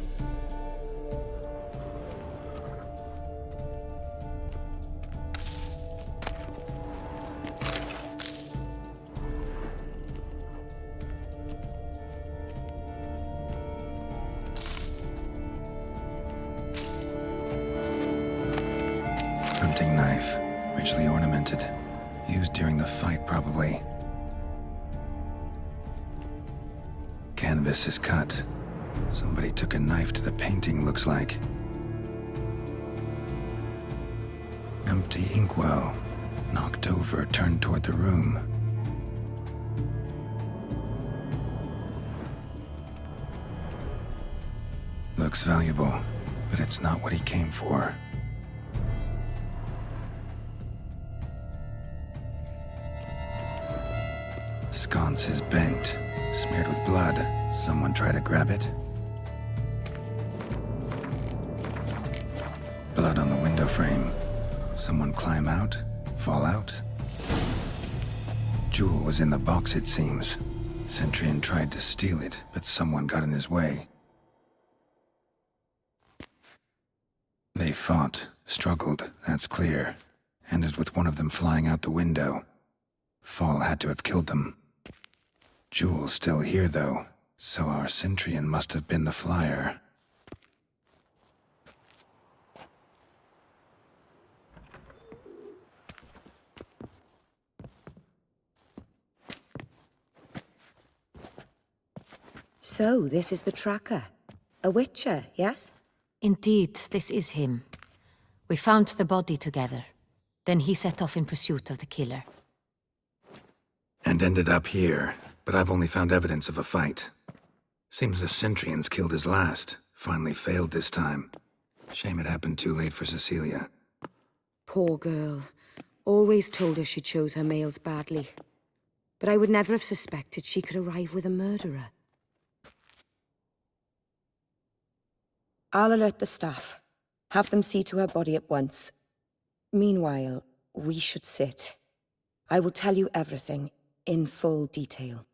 Hunting knife, richly ornamented. Used during the fight, probably. Canvas is cut. Somebody took a knife to the painting, looks like. Empty inkwell. Knocked over, turned toward the room. Looks valuable, but it's not what he came for. Sconce is bent, smeared with blood. Someone try to grab it? Blood on the window frame. Someone climb out? Fall out? Jewel was in the box, it seems. Centurion tried to steal it, but someone got in his way. They fought, struggled, that's clear. Ended with one of them flying out the window. Fall had to have killed them. Jewel's still here, though, so our Centurion must have been the flyer. So, this is the tracker. A witcher, yes? Indeed, this is him. We found the body together. Then he set off in pursuit of the killer. And ended up here, but I've only found evidence of a fight. Seems the Centurions killed his last. Finally failed this time. Shame it happened too late for Cecilia. Poor girl. Always told her she chose her males badly. But I would never have suspected she could arrive with a murderer. I'll alert the staff. Have them see to her body at once. Meanwhile, we should sit. I will tell you everything, in full detail.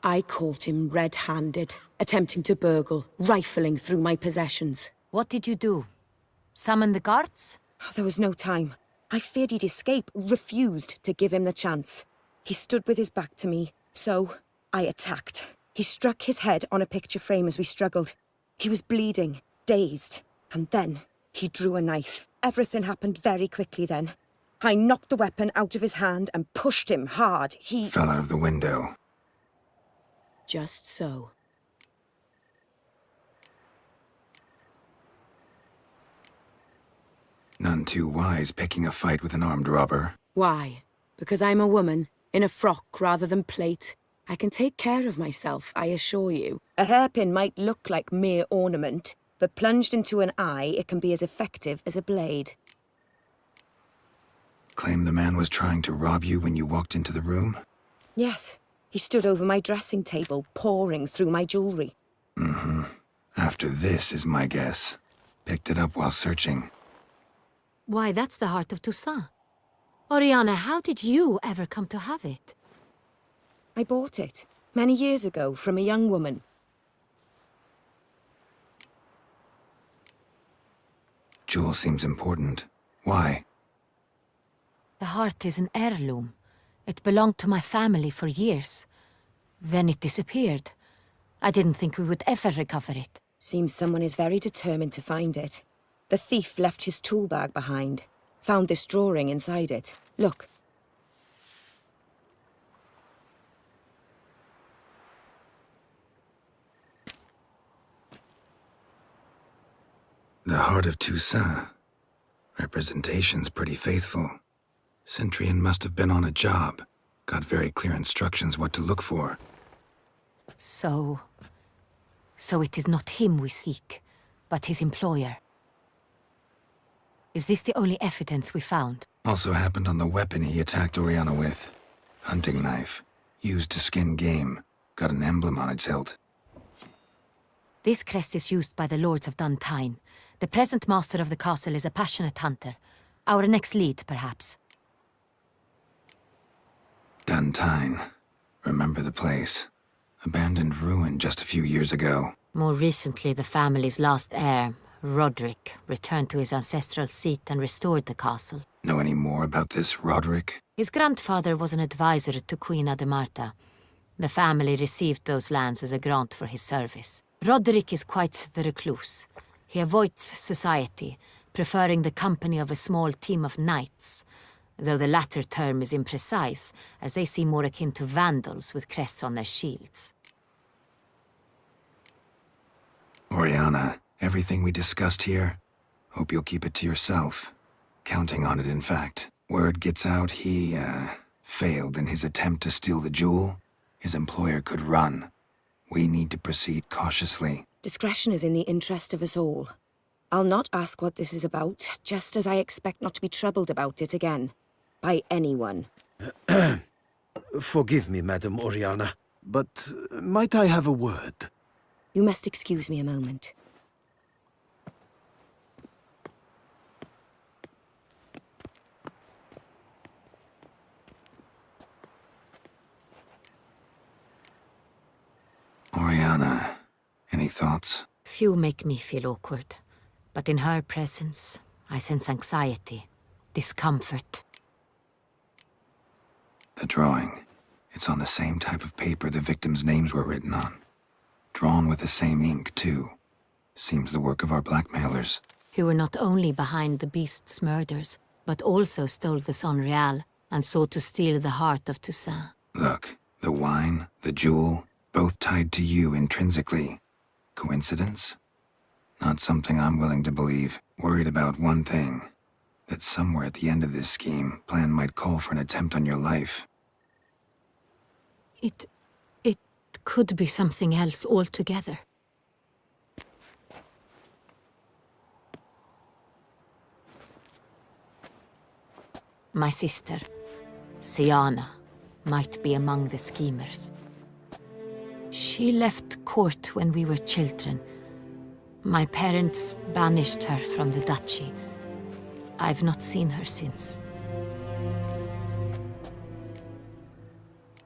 I caught him red-handed, attempting to burgle, rifling through my possessions. What did you do? Summon the guards? There was no time. I feared he'd escape, refused to give him the chance. He stood with his back to me, so I attacked. He struck his head on a picture frame as we struggled. He was bleeding, dazed, and then he drew a knife. Everything happened very quickly then. I knocked the weapon out of his hand and pushed him hard. He Fell out of the window. Just so. None too wise picking a fight with an armed robber. Why? Because I'm a woman, in a frock rather than plate. I can take care of myself, I assure you. A hairpin might look like mere ornament, but plunged into an eye, it can be as effective as a blade. Claim the man was trying to rob you when you walked into the room? Yes. He stood over my dressing table, pouring through my jewelry. Mm-hmm. After this is my guess. Picked it up while searching. Why, that's the heart of Toussaint. Oriana, how did you ever come to have it? I bought it, many years ago, from a young woman. Jewel seems important. Why? The heart is an heirloom. It belonged to my family for years. Then it disappeared. I didn't think we would ever recover it. Seems someone is very determined to find it. The thief left his tool bag behind. Found this drawing inside it. Look. The heart of Toussaint. Representation's pretty faithful. Centurion must have been on a job. Got very clear instructions what to look for. So it is not him we seek, but his employer. Is this the only evidence we found? Also happened on the weapon he attacked Oriana with. Hunting knife. Used to skin game. Got an emblem on its hilt. This crest is used by the lords of Duntine. The present master of the castle is a passionate hunter. Our next lead, perhaps. Duntine. Remember the place. Abandoned ruin just a few years ago. More recently, the family's last heir, Roderick, returned to his ancestral seat and restored the castle. Know any more about this Roderick? His grandfather was an advisor to Queen Ademarta. The family received those lands as a grant for his service. Roderick is quite the recluse. He avoids society, preferring the company of a small team of knights, though the latter term is imprecise, as they seem more akin to vandals with crests on their shields. Oriana, everything we discussed here, hope you'll keep it to yourself. Counting on it, in fact. Word gets out he, failed in his attempt to steal the jewel. His employer could run. We need to proceed cautiously. Discretion is in the interest of us all. I'll not ask what this is about, just as I expect not to be troubled about it again. By anyone. Forgive me, Madam Oriana, but might I have a word? You must excuse me a moment. Oriana, any thoughts? Few make me feel awkward, but in her presence, I sense anxiety, discomfort. The drawing. It's on the same type of paper the victims' names were written on. Drawn with the same ink, too. Seems the work of our blackmailers. Who were not only behind the beast's murders, but also stole the Sonreal and sought to steal the heart of Toussaint. Look, the wine, the jewel, both tied to you intrinsically. Coincidence? Not something I'm willing to believe. Worried about one thing. That somewhere at the end of this scheme, plan might call for an attempt on your life. It could be something else altogether. My sister, Siana, might be among the schemers. She left court when we were children. My parents banished her from the duchy. I've not seen her since.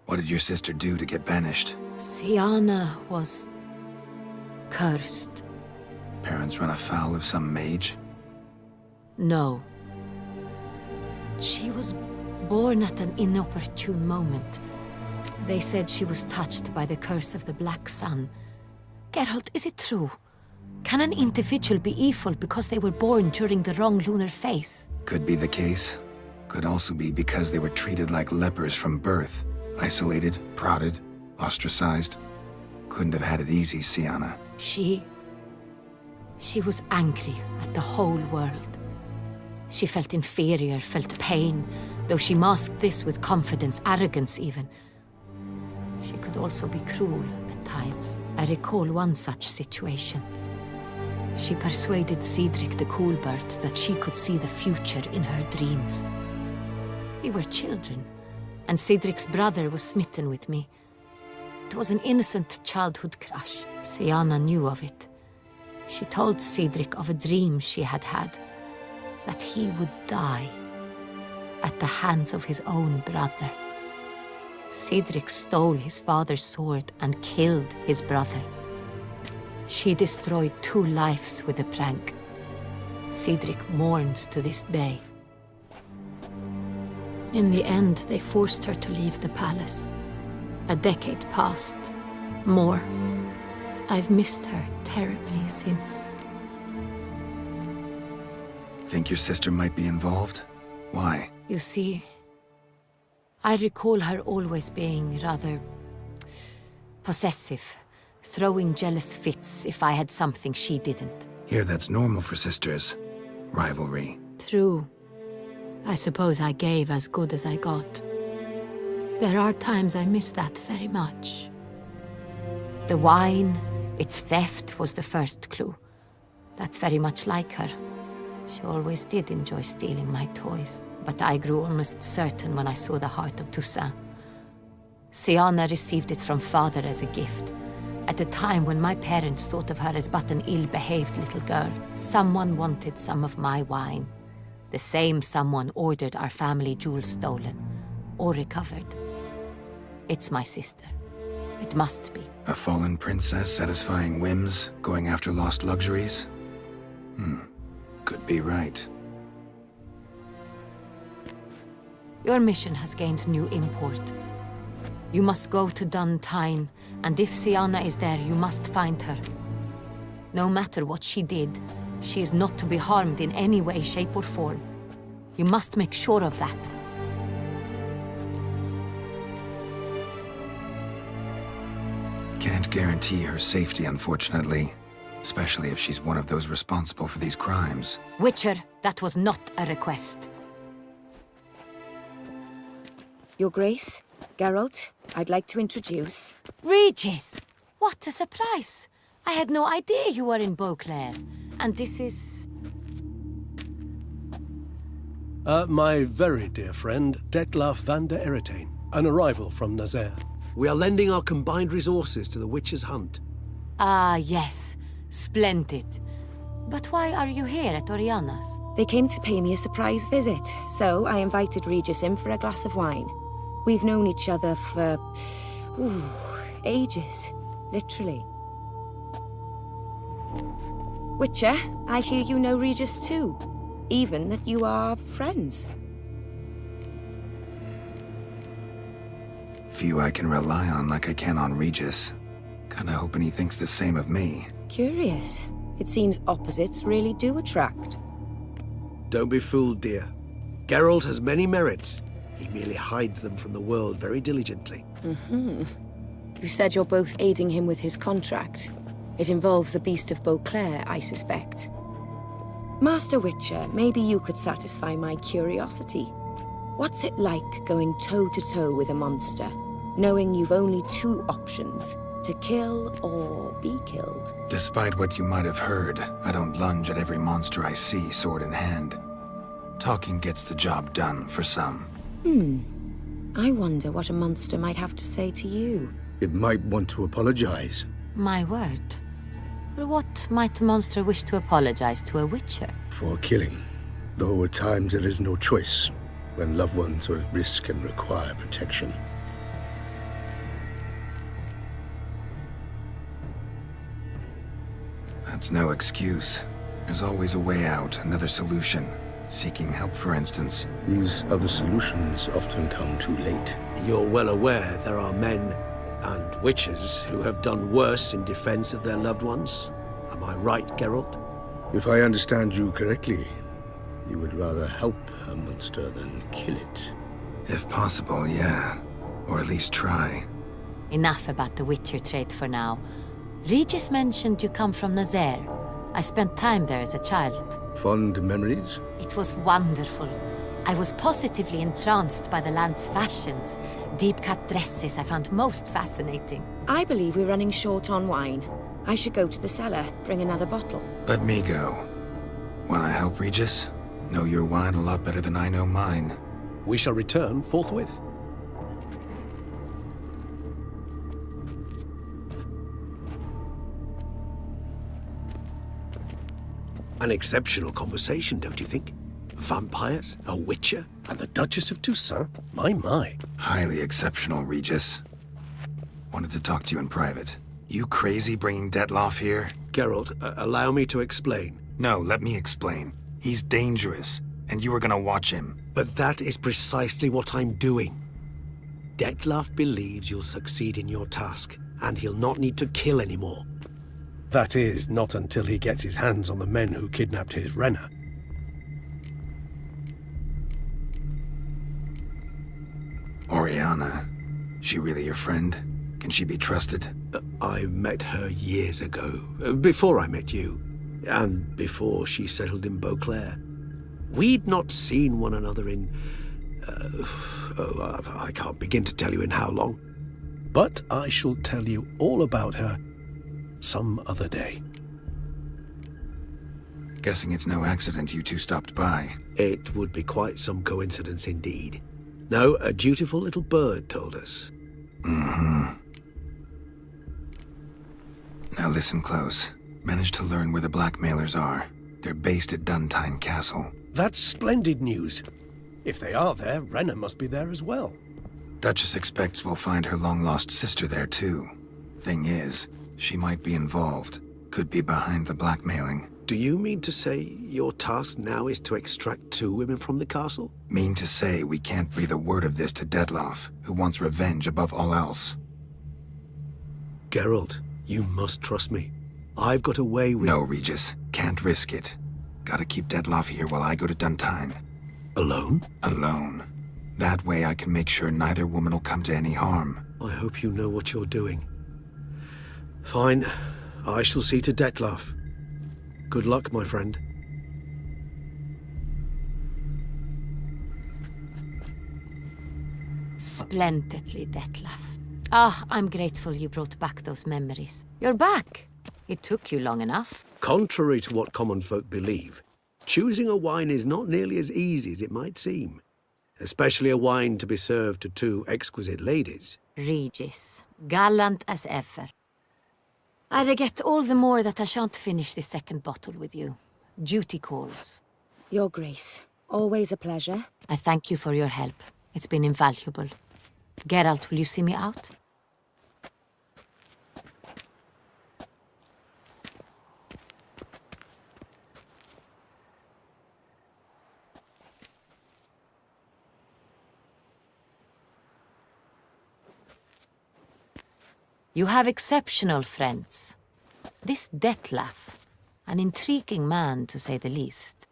What did your sister do to get banished? Siana was cursed. Parents run afoul of some mage? No. She was born at an inopportune moment. They said she was touched by the curse of the Black Sun. Geralt, is it true? Can an individual be evil because they were born during the wrong lunar phase? Could be the case. Could also be because they were treated like lepers from birth. Isolated, prodded, ostracized. Couldn't have had it easy, Siana. She was angry at the whole world. She felt inferior, felt pain, though she masked this with confidence, arrogance even. She could also be cruel at times. I recall one such situation. She persuaded Cedric the Coolbird that she could see the future in her dreams. We were children, and Cedric's brother was smitten with me. It was an innocent childhood crush. Siana knew of it. She told Cedric of a dream she had had, that he would die at the hands of his own brother. Cedric stole his father's sword and killed his brother. She destroyed 2 lives with a prank. Cedric mourns to this day. In the end, they forced her to leave the palace. A decade passed. More. I've missed her terribly since. Think your sister might be involved? Why? You see, I recall her always being rather possessive, throwing jealous fits if I had something she didn't. Here, that's normal for sisters. Rivalry. True. I suppose I gave as good as I got. There are times I miss that very much. The wine, its theft, was the first clue. That's very much like her. She always did enjoy stealing my toys, but I grew almost certain when I saw the heart of Toussaint. Siana received it from father as a gift, at a time when my parents thought of her as but an ill-behaved little girl. Someone wanted some of my wine. The same someone ordered our family jewels stolen, or recovered. It's my sister. It must be. A fallen princess satisfying whims, going after lost luxuries? Could be right. Your mission has gained new import. You must go to Dun Tyne, and if Siana is there, you must find her. No matter what she did, she is not to be harmed in any way, shape, or form. You must make sure of that. Can't guarantee her safety, unfortunately. Especially if she's one of those responsible for these crimes. Witcher, that was not a request. Your Grace, Geralt, I'd like to introduce... Regis! What a surprise! I had no idea you were in Beauclair. And this is... My very dear friend, Detlaf van der Eretain, an arrival from Nazaire. We are lending our combined resources to the Witcher's hunt. Ah, yes. Splendid. But why are you here at Oriana's? They came to pay me a surprise visit, so I invited Regis in for a glass of wine. We've known each other for... ages. Literally. Witcher, I hear you know Regis too. Even that you are friends. Few I can rely on like I can on Regis. Kinda hoping he thinks the same of me. Curious. It seems opposites really do attract. Don't be fooled, dear. Geralt has many merits. He merely hides them from the world very diligently. You said you're both aiding him with his contract. It involves the Beast of Beauclair, I suspect. Master Witcher, maybe you could satisfy my curiosity. What's it like going toe-to-toe with a monster, knowing you've only 2 options, to kill or be killed? Despite what you might have heard, I don't lunge at every monster I see, sword in hand. Talking gets the job done for some. I wonder what a monster might have to say to you. It might want to apologize. My word. What might a monster wish to apologize to a Witcher? For killing. Though at times there is no choice, when loved ones are at risk and require protection. That's no excuse. There's always a way out, another solution. Seeking help, for instance. These other solutions often come too late. You're well aware there are men and witches who have done worse in defense of their loved ones. Am I right, Geralt? If I understand you correctly, you would rather help a monster than kill it. If possible, yeah. Or at least try. Enough about the Witcher trade for now. Regis mentioned you come from Nazaire. I spent time there as a child. Fond memories? It was wonderful. I was positively entranced by the land's fashions. Deep-cut dresses I found most fascinating. I believe we're running short on wine. I should go to the cellar, bring another bottle. Let me go. Wanna help, Regis? Know your wine a lot better than I know mine. We shall return forthwith. An exceptional conversation, don't you think? Vampires, a witcher, and the Duchess of Toussaint? My. Highly exceptional, Regis. Wanted to talk to you in private. You crazy bringing Detloff here? Geralt, allow me to explain. No, let me explain. He's dangerous, and you are gonna watch him. But that is precisely what I'm doing. Detloff believes you'll succeed in your task, and he'll not need to kill anymore. That is, not until he gets his hands on the men who kidnapped his Renna. Oriana. She really your friend? Can she be trusted? I met her years ago, before I met you, and before she settled in Beauclair. We'd not seen one another in... I can't begin to tell you in how long. But I shall tell you all about her some other day. Guessing it's no accident you two stopped by. It would be quite some coincidence indeed. No, a dutiful little bird told us. Mm-hmm. Now listen close. Managed to learn where the blackmailers are. They're based at Duntine Castle. That's splendid news. If they are there, Renna must be there as well. Duchess expects we'll find her long-lost sister there too. Thing is, she might be involved. Could be behind the blackmailing. Do you mean to say your task now is to extract 2 women from the castle? Mean to say we can't breathe a word of this to Detloff, who wants revenge above all else. Geralt, you must trust me. I've got a way with... No, Regis. Can't risk it. Gotta keep Detloff here while I go to Duntine. Alone? Alone. That way I can make sure neither woman will come to any harm. I hope you know what you're doing. Fine. I shall see to Detloff. Good luck, my friend. Splendidly, Detlaff. I'm grateful you brought back those memories. You're back. It took you long enough. Contrary to what common folk believe, choosing a wine is not nearly as easy as it might seem. Especially a wine to be served to 2 exquisite ladies. Regis, gallant as ever. I regret all the more that I shan't finish this second bottle with you. Duty calls. Your Grace, always a pleasure. I thank you for your help. It's been invaluable. Geralt, will you see me out? You have exceptional friends. This Detlaff, an intriguing man to say the least.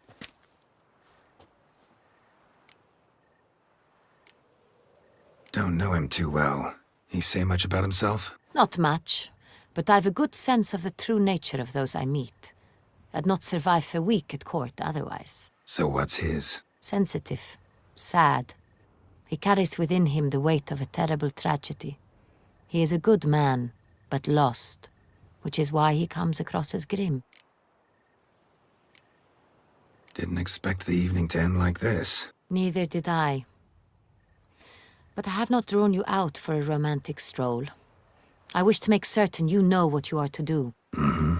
Don't know him too well. He say much about himself? Not much, but I've a good sense of the true nature of those I meet. I'd not survive a week at court otherwise. So what's his? Sensitive, sad. He carries within him the weight of a terrible tragedy. He is a good man, but lost, which is why he comes across as grim. Didn't expect the evening to end like this. Neither did I. But I have not drawn you out for a romantic stroll. I wish to make certain you know what you are to do. Mm-hmm.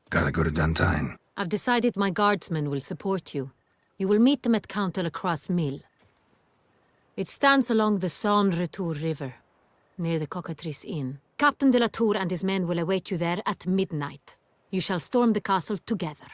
Gotta go to Duntine. I've decided my guardsmen will support you. You will meet them at Count Delacroix's mill. It stands along the Saône-Retour River, near the Cockatrice Inn. Captain de la Tour and his men will await you there at midnight. You shall storm the castle together.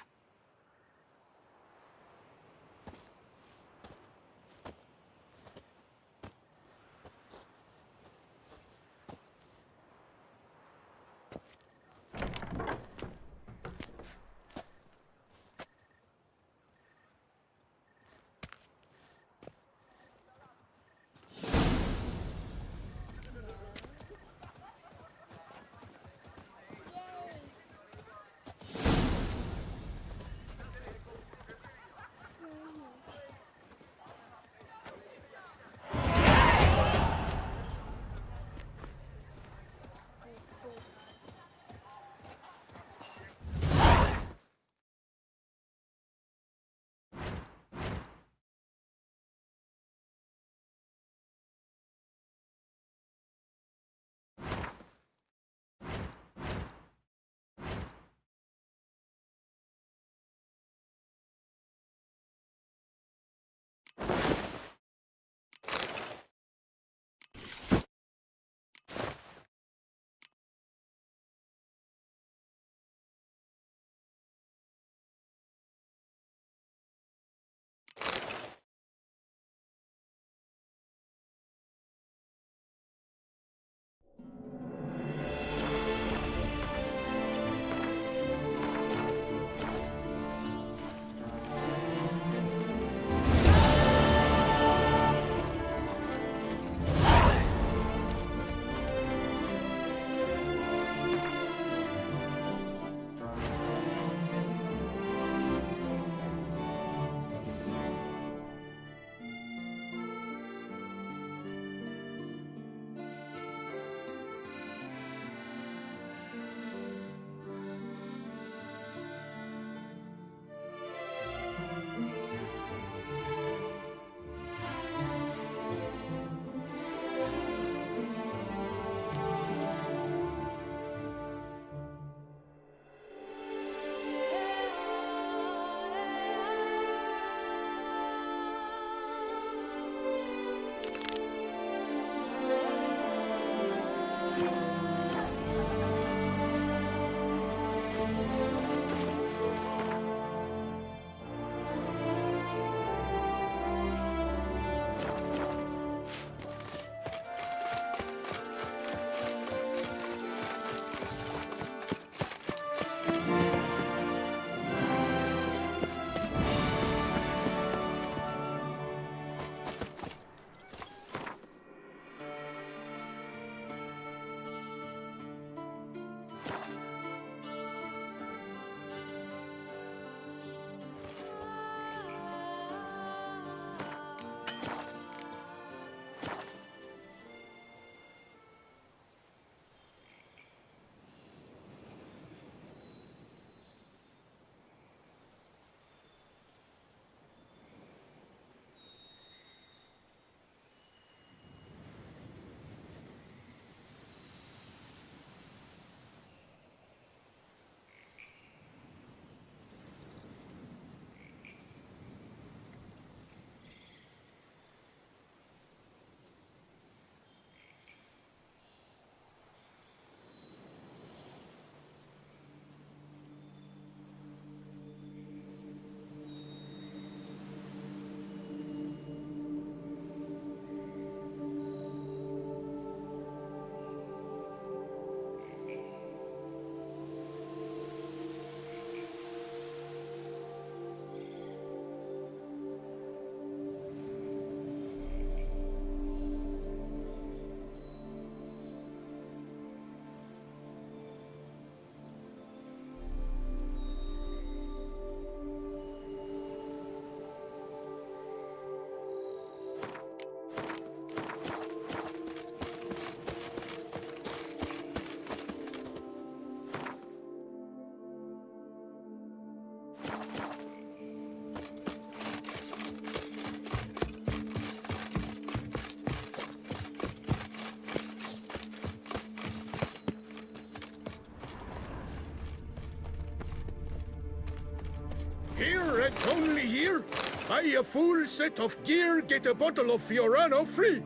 Here and only here, buy a full set of gear, get a bottle of Fiorano free.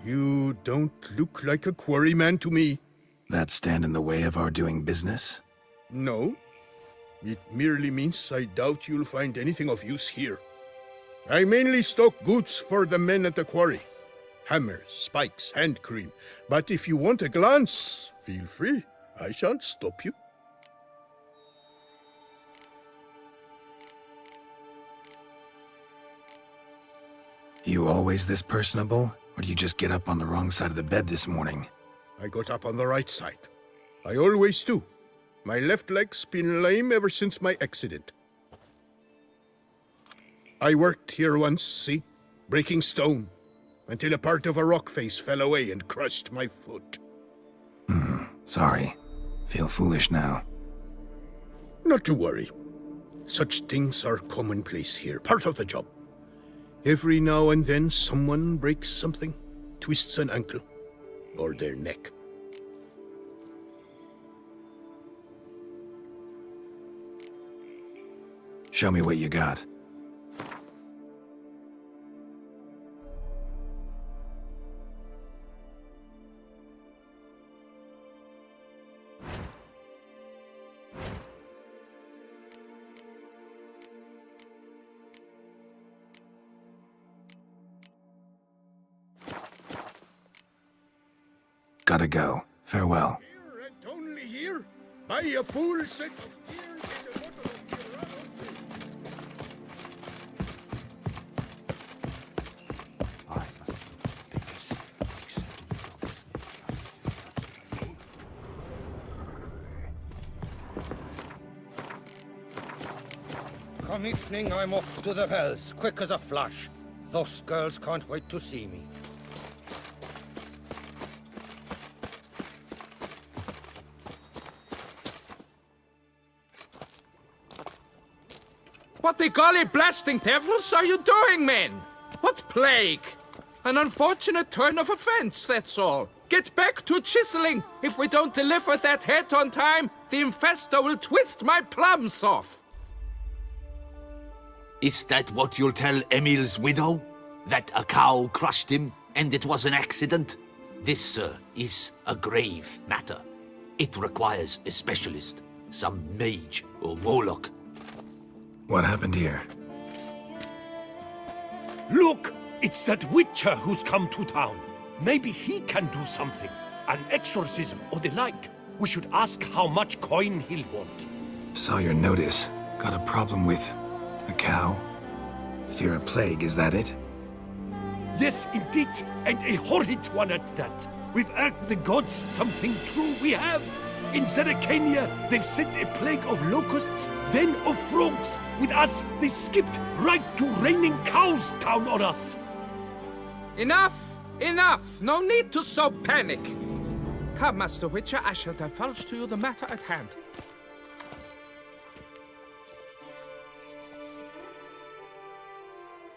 You don't look like a quarryman to me. That stand in the way of our doing business? No. It merely means I doubt you'll find anything of use here. I mainly stock goods for the men at the quarry. Hammers, spikes, hand cream. But if you want a glance, feel free. I shan't stop you. You always this personable? Or do you just get up on the wrong side of the bed this morning? I got up on the right side. I always do. My left leg's been lame ever since my accident. I worked here once, see? Breaking stone. Until a part of a rock face fell away and crushed my foot. Sorry. Feel foolish now. Not to worry. Such things are commonplace here, part of the job. Every now and then someone breaks something, twists an ankle, or their neck. Show me what you got. Gotta go. Farewell. Here and only here, buy a full set of gears and a bottle of Come evening, I'm off to the bells, quick as a flash. Those girls can't wait to see me. What the golly blasting devils are you doing, men? What plague? An unfortunate turn of events, that's all. Get back to chiseling. If we don't deliver that head on time, the infestor will twist my plums off. Is that what you'll tell Emil's widow? That a cow crushed him and it was an accident? This, sir, is a grave matter. It requires a specialist, some mage or warlock. What happened here? Look! It's that witcher who's come to town. Maybe he can do something. An exorcism or the like. We should ask how much coin he'll want. Saw your notice. Got a problem with a cow? Fear a plague, is that it? Yes, indeed, and a horrid one at that. We've earned the gods something true we have. In Zeracania, they've sent a plague of locusts, then of frogs. With us, they skipped right to raining cows down on us. Enough! Enough! No need to so panic. Come, Master Witcher, I shall divulge to you the matter at hand.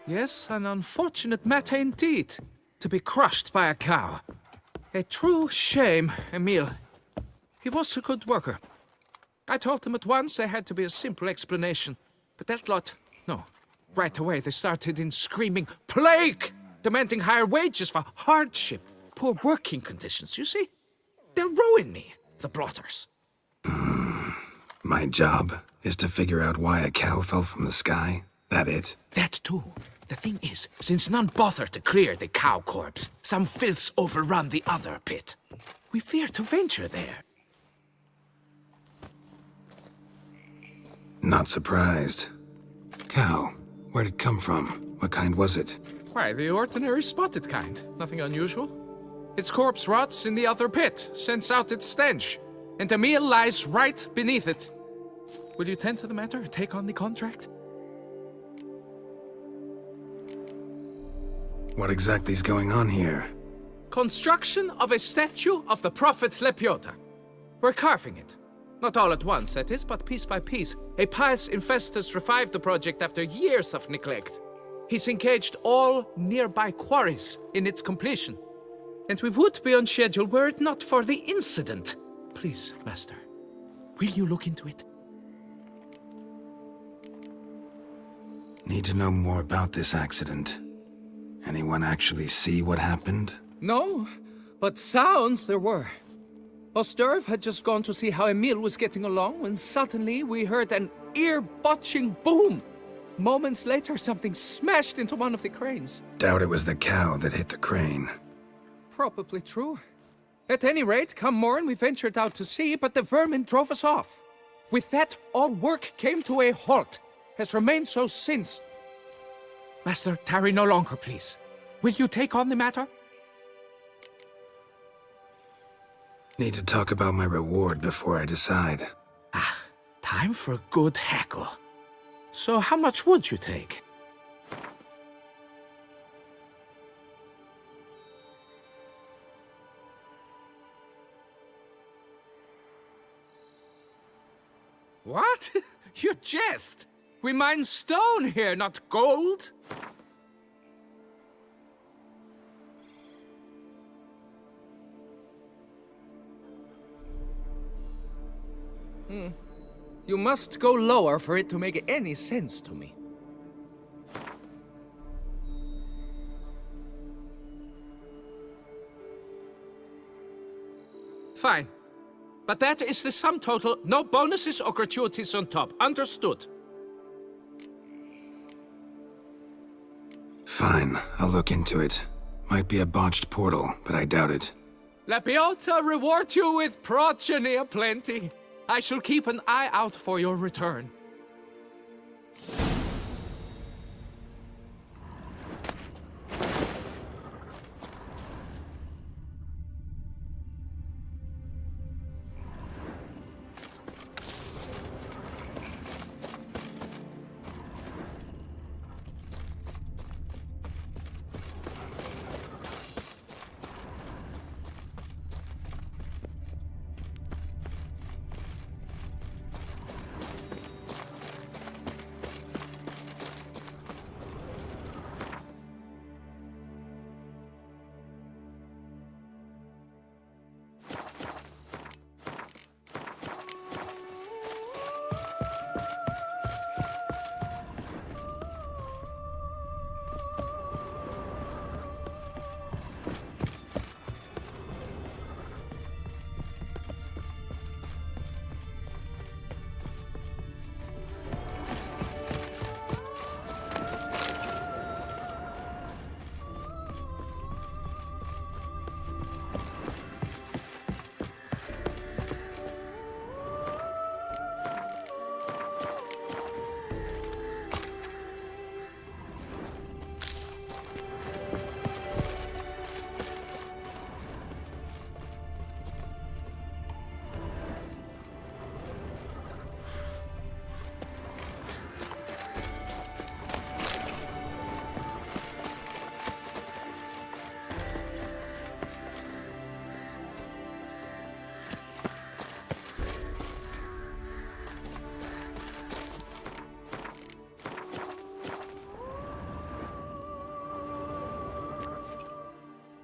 Yes, an unfortunate matter indeed. To be crushed by a cow. A true shame, Emil. He was a good worker. I told them at once there had to be a simple explanation. But that lot, no. Right away they started in screaming, plague! Demanding higher wages for hardship, poor working conditions, you see? They'll ruin me, the blotters. My job is to figure out why a cow fell from the sky? That it? That too. The thing is, since none bother to clear the cow corpse, some filths overrun the other pit. We fear to venture there. Not surprised. Cow, where'd it come from? What kind was it? Why, the ordinary spotted kind. Nothing unusual. Its corpse rots in the other pit, sends out its stench, and Emil lies right beneath it. Will you tend to the matter, take on the contract? What exactly is going on here? Construction of a statue of the prophet Lepiota. We're carving it. Not all at once, that is, but piece by piece. A pious infestus revived the project after years of neglect. He's engaged all nearby quarries in its completion. And we would be on schedule were it not for the incident. Please, Master, will you look into it? Need to know more about this accident. Anyone actually see what happened? No, but sounds there were. Osturv had just gone to see how Emil was getting along when suddenly we heard an ear-botching boom. Moments later, something smashed into one of the cranes. Doubt it was the cow that hit the crane. Probably true. At any rate, come morn we ventured out to sea, but the vermin drove us off. With that, all work came to a halt. Has remained so since. Master, tarry no longer, please. Will you take on the matter? Need to talk about my reward before I decide. Time for a good hackle. So how much would you take? What? You jest! We mine stone here, not gold! You must go lower for it to make any sense to me. Fine. But that is the sum total, no bonuses or gratuities on top. Understood? Fine, I'll look into it. Might be a botched portal, but I doubt it. Lapiota reward you with progeny aplenty. I shall keep an eye out for your return.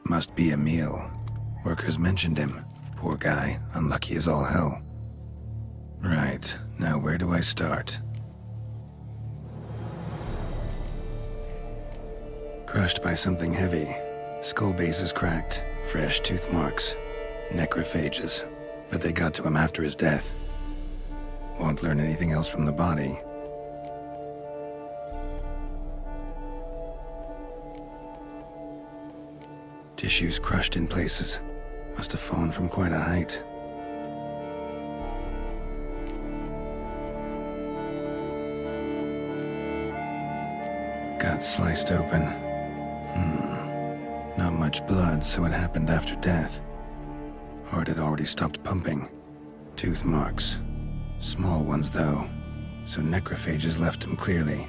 Must be Emil. Workers mentioned him. Poor guy, unlucky as all hell. Right, now where do I start? Crushed by something heavy. Skull base is cracked. Fresh tooth marks. Necrophages. But they got to him after his death. Won't learn anything else from the body. Tissues crushed in places. Must have fallen from quite a height. Gut sliced open. Not much blood, so it happened after death. Heart had already stopped pumping. Tooth marks. Small ones, though, so necrophages left him clearly.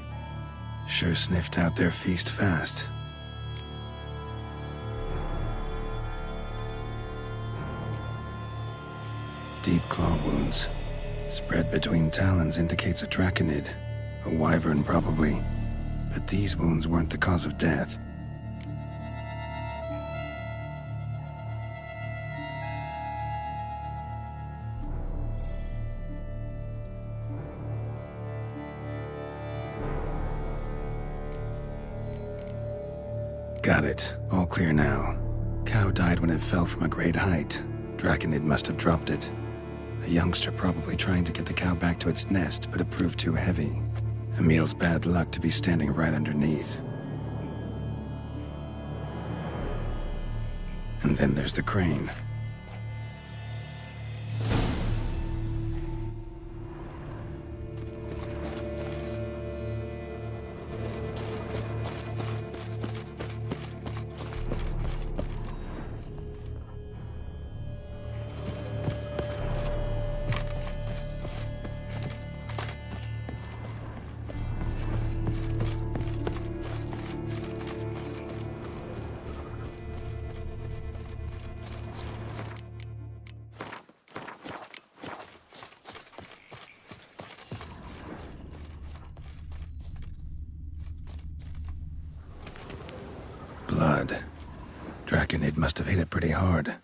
Sure sniffed out their feast fast. Deep claw wounds. Spread between talons indicates a draconid. A wyvern, probably. But these wounds weren't the cause of death. Got it. All clear now. Cow died when it fell from a great height. Draconid must have dropped it. A youngster probably trying to get the cow back to its nest, but it proved too heavy. Emil's bad luck to be standing right underneath. And then there's the crane. Blood. Draconid must have hit it pretty hard.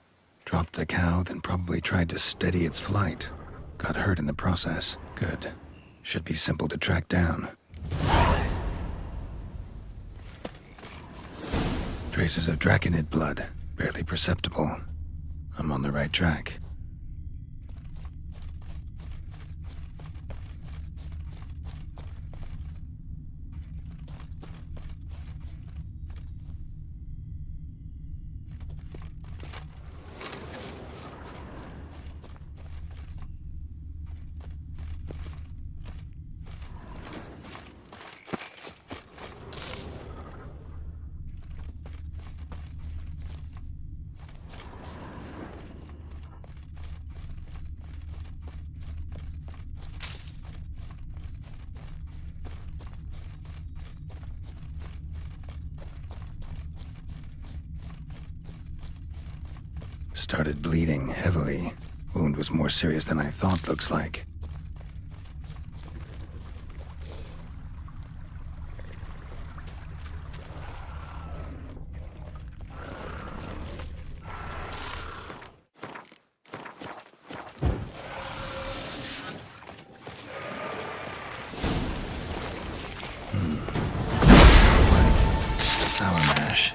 Dropped the cow, then probably tried to steady its flight. Got hurt in the process. Good. Should be simple to track down. Traces of Draconid blood. Barely perceptible. I'm on the right track. Started bleeding heavily. Wound was more serious than I thought, looks like. Sour mash.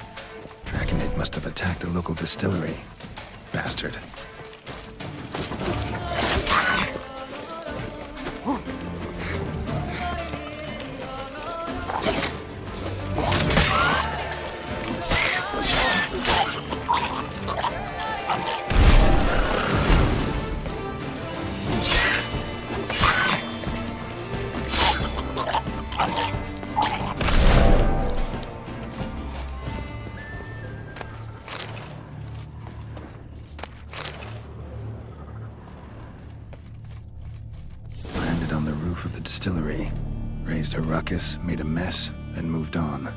Draconid must have attacked a local distillery. Bastard. On the roof of the distillery, raised a ruckus, made a mess, then moved on.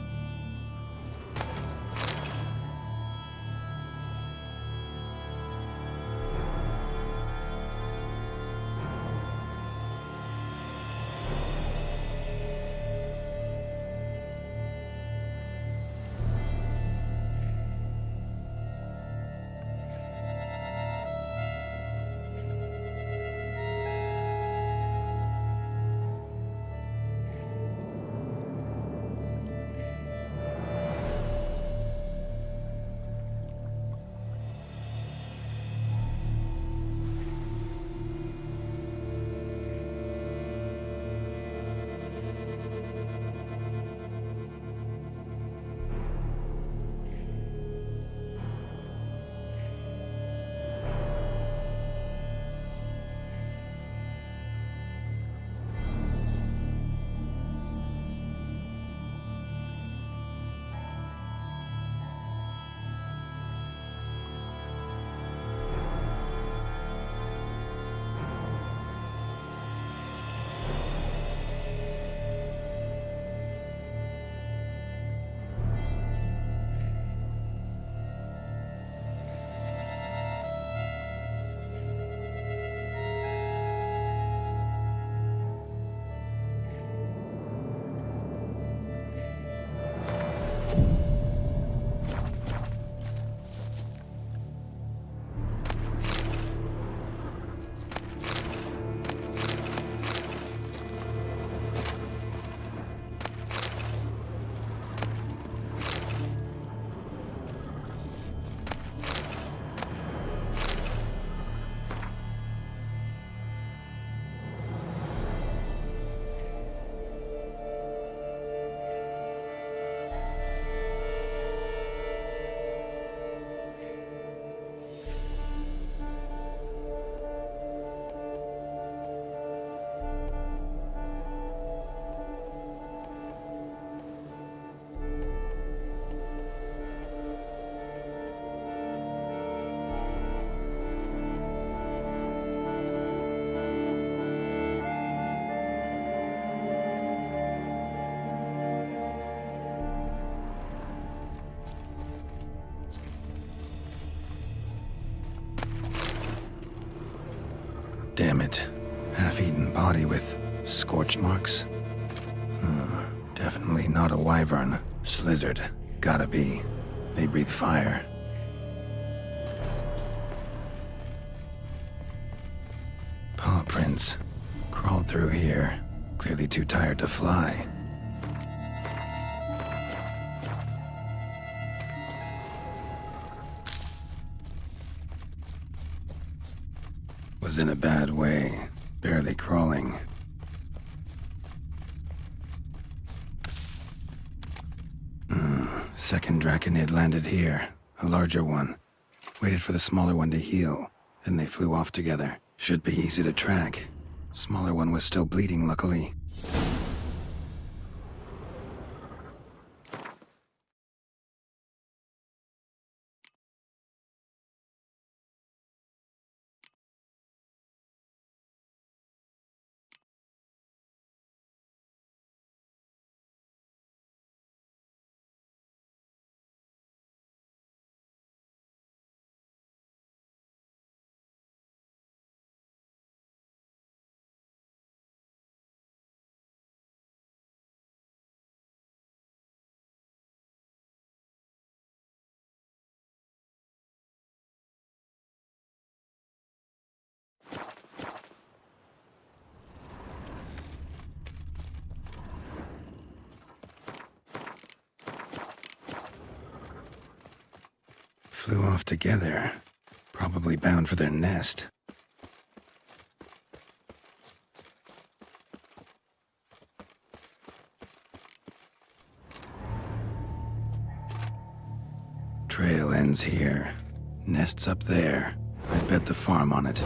damn it. Half-eaten body with scorch marks. Definitely not a wyvern. Slizzard. Gotta be. They breathe fire. Paw prints. Crawled through here. Clearly too tired to fly. Was in a bad way. Barely crawling. Second Draconid landed here. A larger one. Waited for the smaller one to heal. Then they flew off together. Should be easy to track. Smaller one was still bleeding, luckily. Flew off together. Probably bound for their nest. Trail ends here. Nest's up there. I bet the farm on it.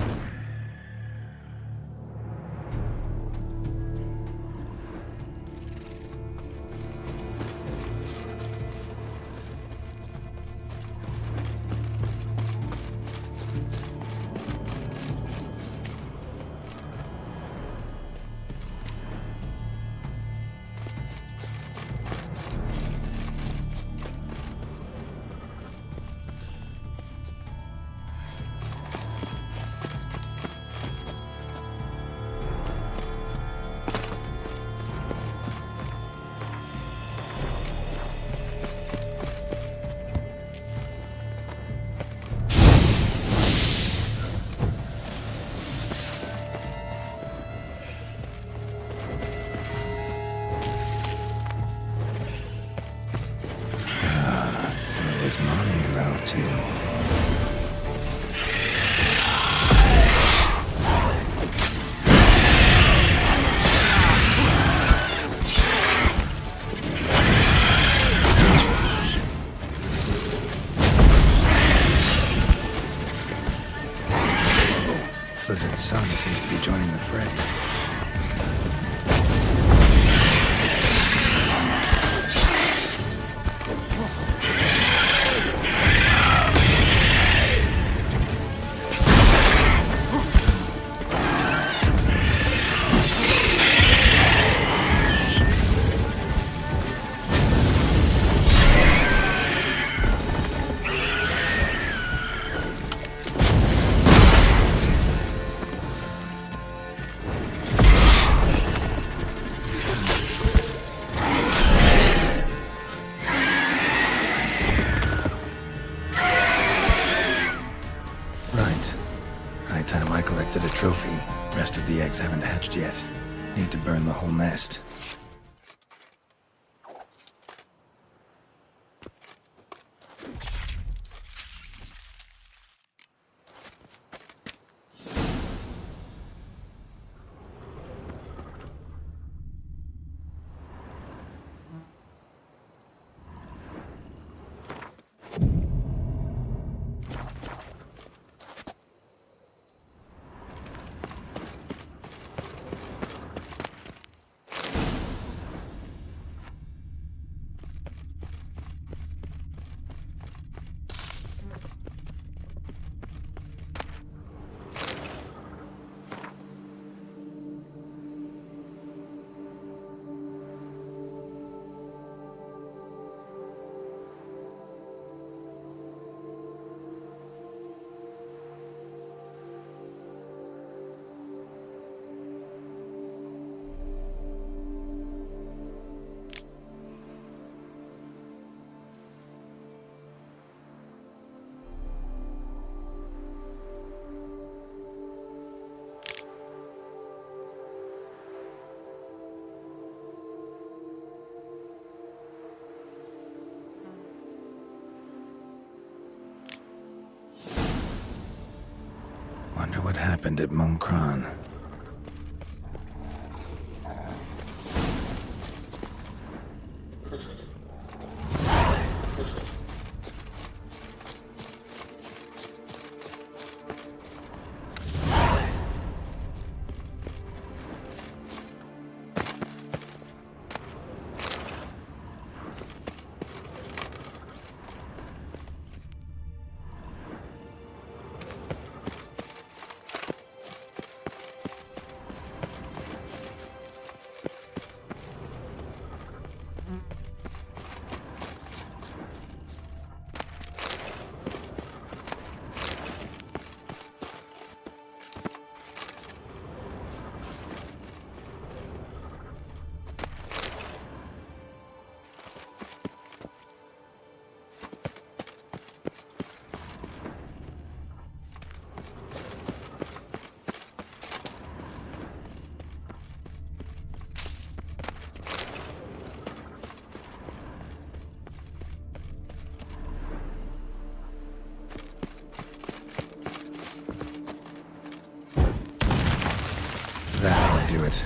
There's mommy around too. Slizzard's son seems to be joining the fray. Time I collected a trophy. Rest of the eggs haven't hatched yet. Need to burn the whole nest. happened at Moncran. That'll do it.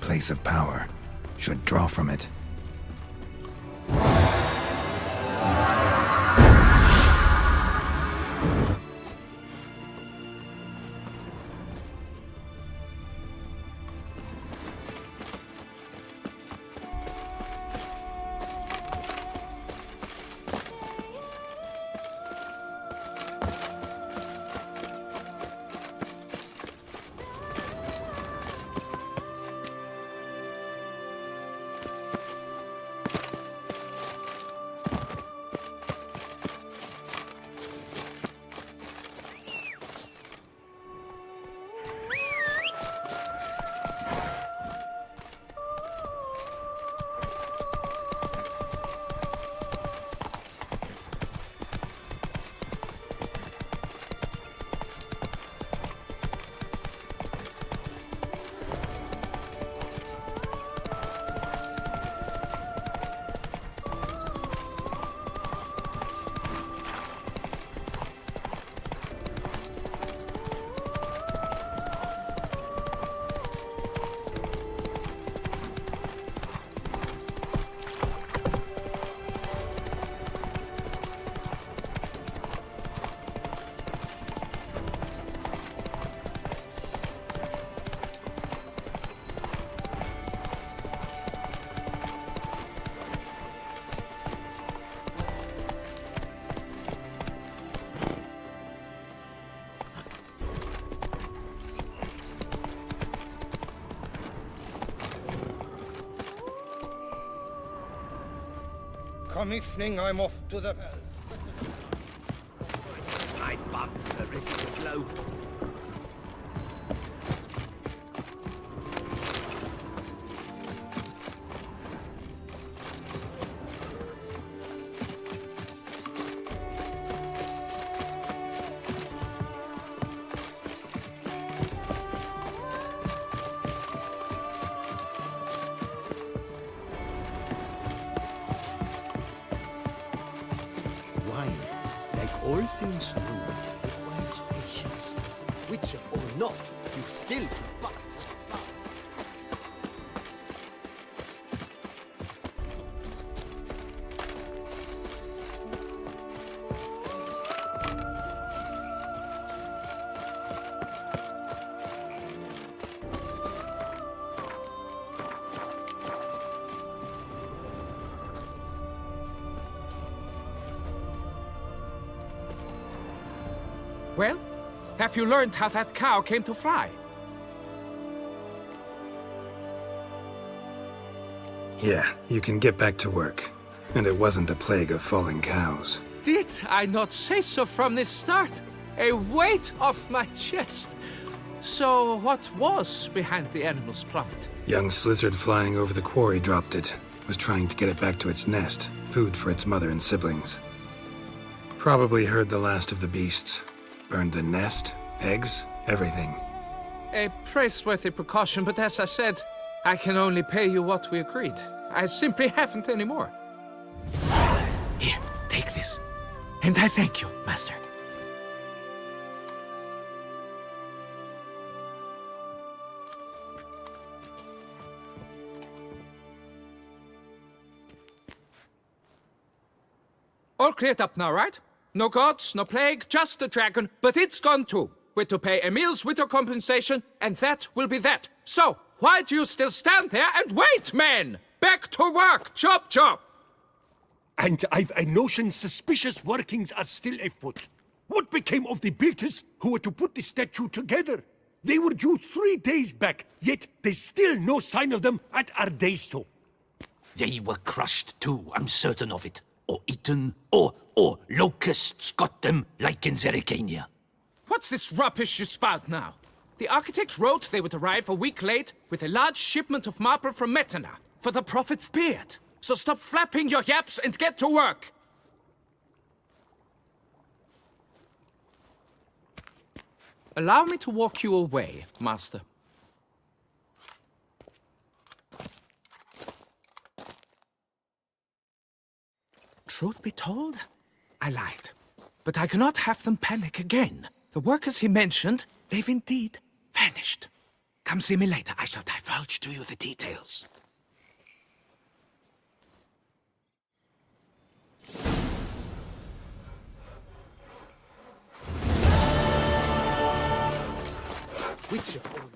Place of power. Should draw from it. Come evening, I'm off to the bells. My bombs are ready to blow. Wine, like all things new, requires patience. Witcher or not, you've still to buy. Well, have you learned how that cow came to fly? Yeah, you can get back to work. And it wasn't a plague of falling cows. Did I not say so from the start? A weight off my chest. So what was behind the animal's plot? Young lizard flying over the quarry dropped it. Was trying to get it back to its nest. Food for its mother and siblings. Probably heard the last of the beasts. Burned the nest, eggs, everything. A praiseworthy precaution, but as I said, I can only pay you what we agreed. I simply haven't any more. Here, take this. And I thank you, Master. All cleared up now, right? No gods, no plague, just the dragon, but it's gone too. We're to pay Emil's widow compensation, and that will be that. So, why do you still stand there and wait, men? Back to work! Chop, chop! And I've a notion suspicious workings are still afoot. What became of the builders who were to put the statue together? They were due 3 days back, yet there's still no sign of them at Ardeisto. They were crushed too, I'm certain of it. Or eaten, or locusts got them, like in Zerikania. What's this rubbish you spout now? The architects wrote they would arrive a week late with a large shipment of marble from Metana for the prophet's beard. So stop flapping your yaps and get to work. Allow me to walk you away, Master. Truth be told, I lied. But I cannot have them panic again. The workers he mentioned, they've indeed vanished. Come see me later. I shall divulge to you the details. Witcher or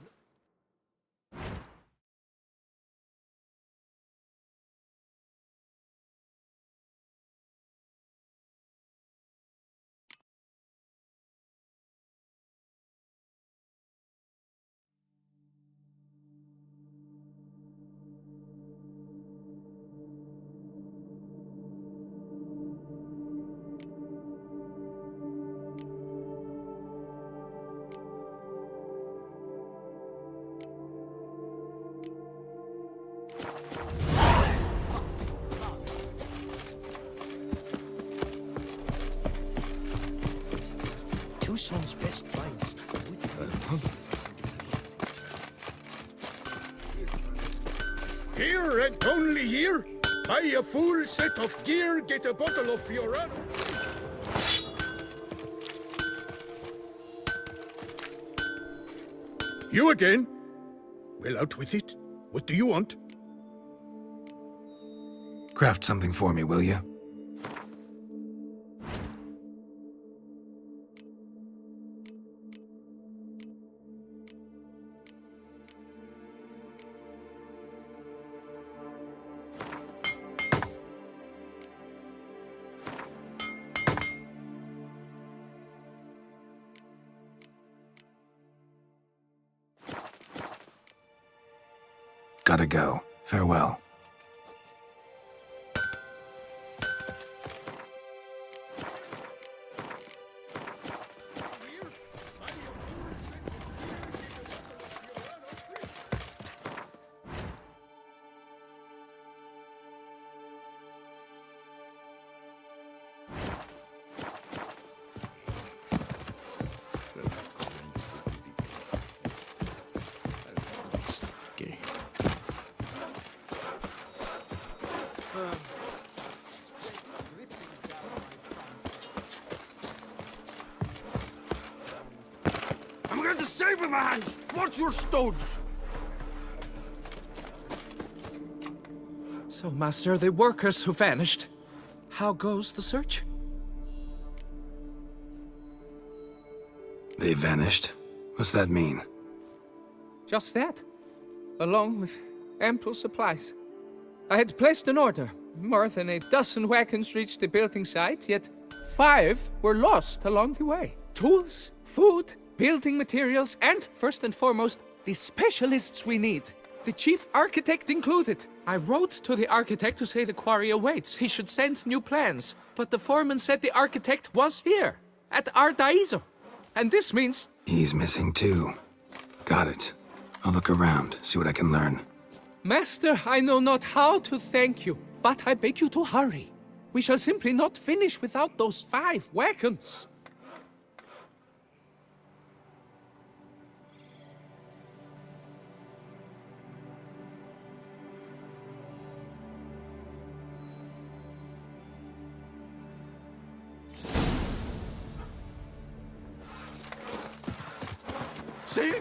Tucson's best wines. Here and only here? Buy a full set of gear, get a bottle of Fiorano. You again? Well, out with it. What do you want? Craft something for me, will you? Gotta go. Farewell. Give him a hand! What's your stones? So, Master, the workers who vanished. How goes the search? They vanished? What's that mean? Just that, along with ample supplies. I had placed an order. More than a dozen wagons reached the building site, yet 5 were lost along the way. Tools, food, building materials, and, first and foremost, the specialists we need. The chief architect included. I wrote to the architect to say the quarry awaits. He should send new plans. But the foreman said the architect was here, at Ardaizo. And this means... He's missing too. Got it. I'll look around, see what I can learn. Master, I know not how to thank you, but I beg you to hurry. We shall simply not finish without those 5 wagons. See?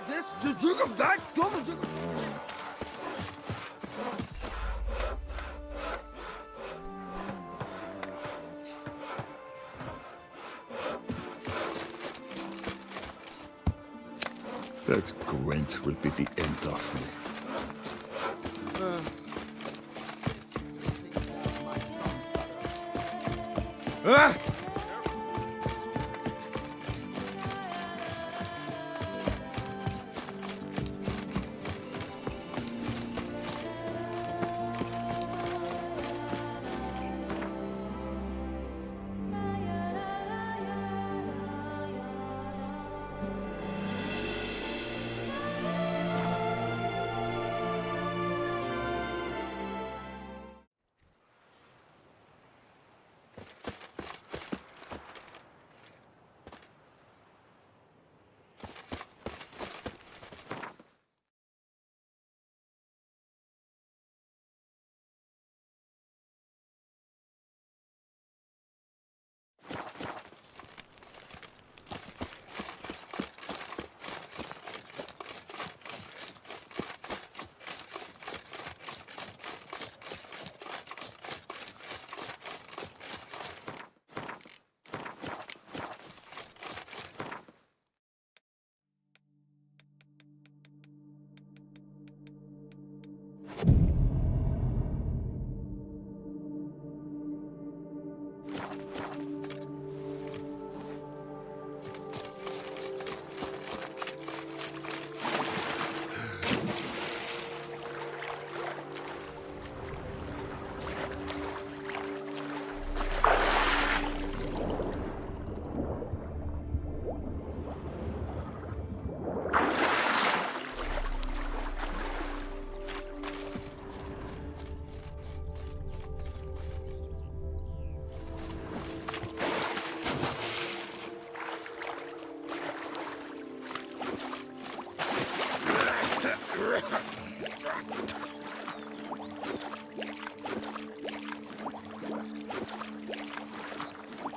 This, the drink of that, don't drink. That Gwent will be the end of me. Ah!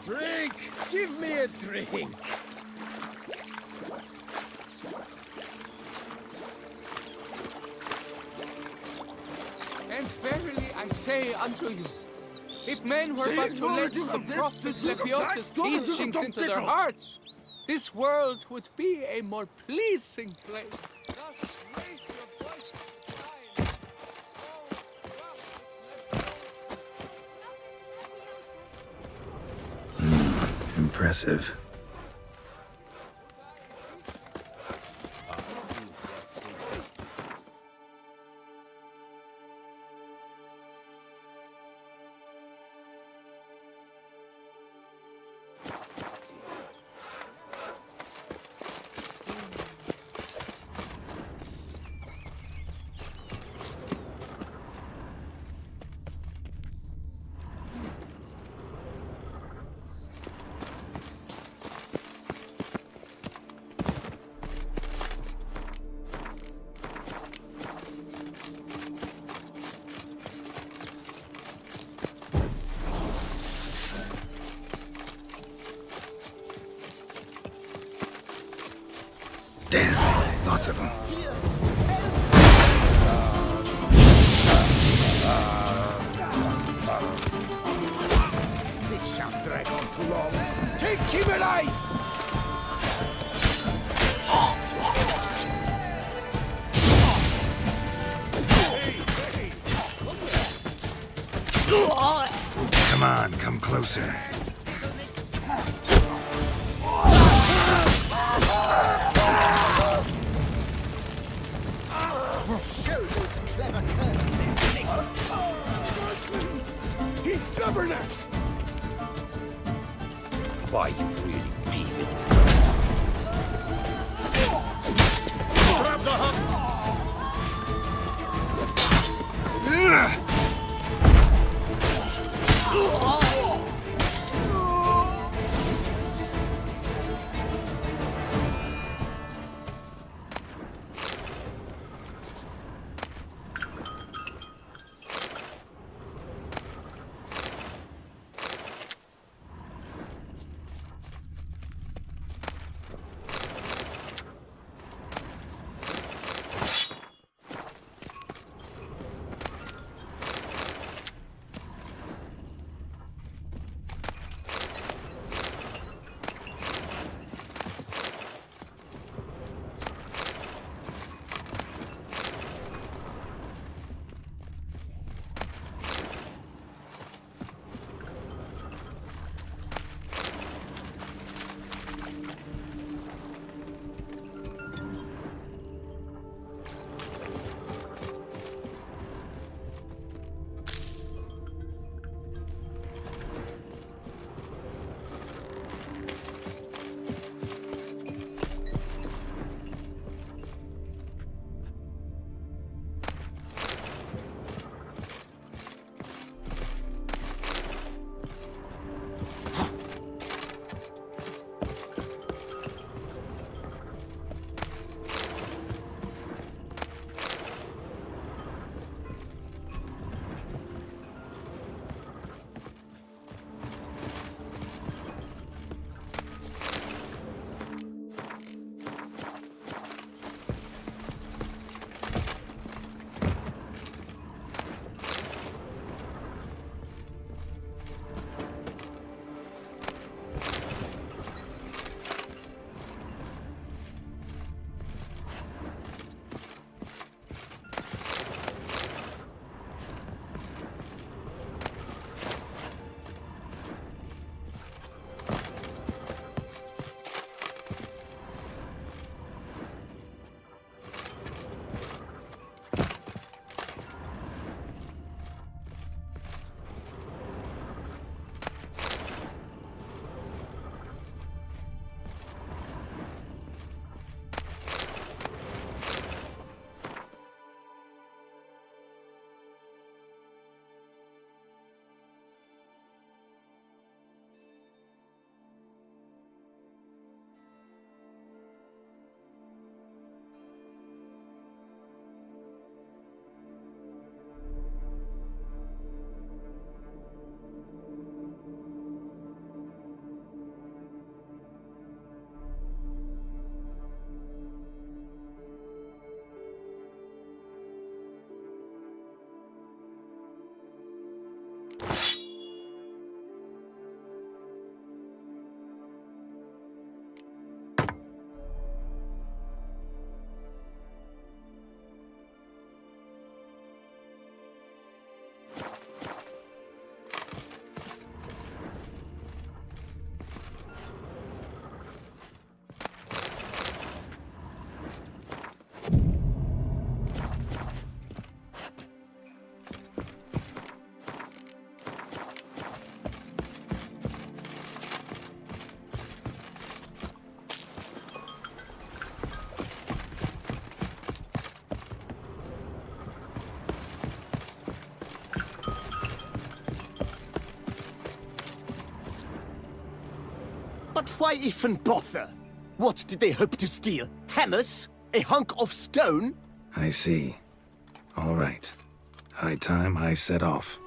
Drink! Give me a drink! And verily I say unto you, if men were but to let the prophet Lepiota's teachings into their hearts, this world would be a more pleasing place. Thus raise your voices high. Impressive. lots of them. This shan't drag on too long. Take him alive! Come on, come closer. Show those clever curse. He's stubborn as! Why, you've really peeved. Grab the hook! But why even bother? What did they hope to steal? Hammers? A hunk of stone? I see. All right. High time I set off.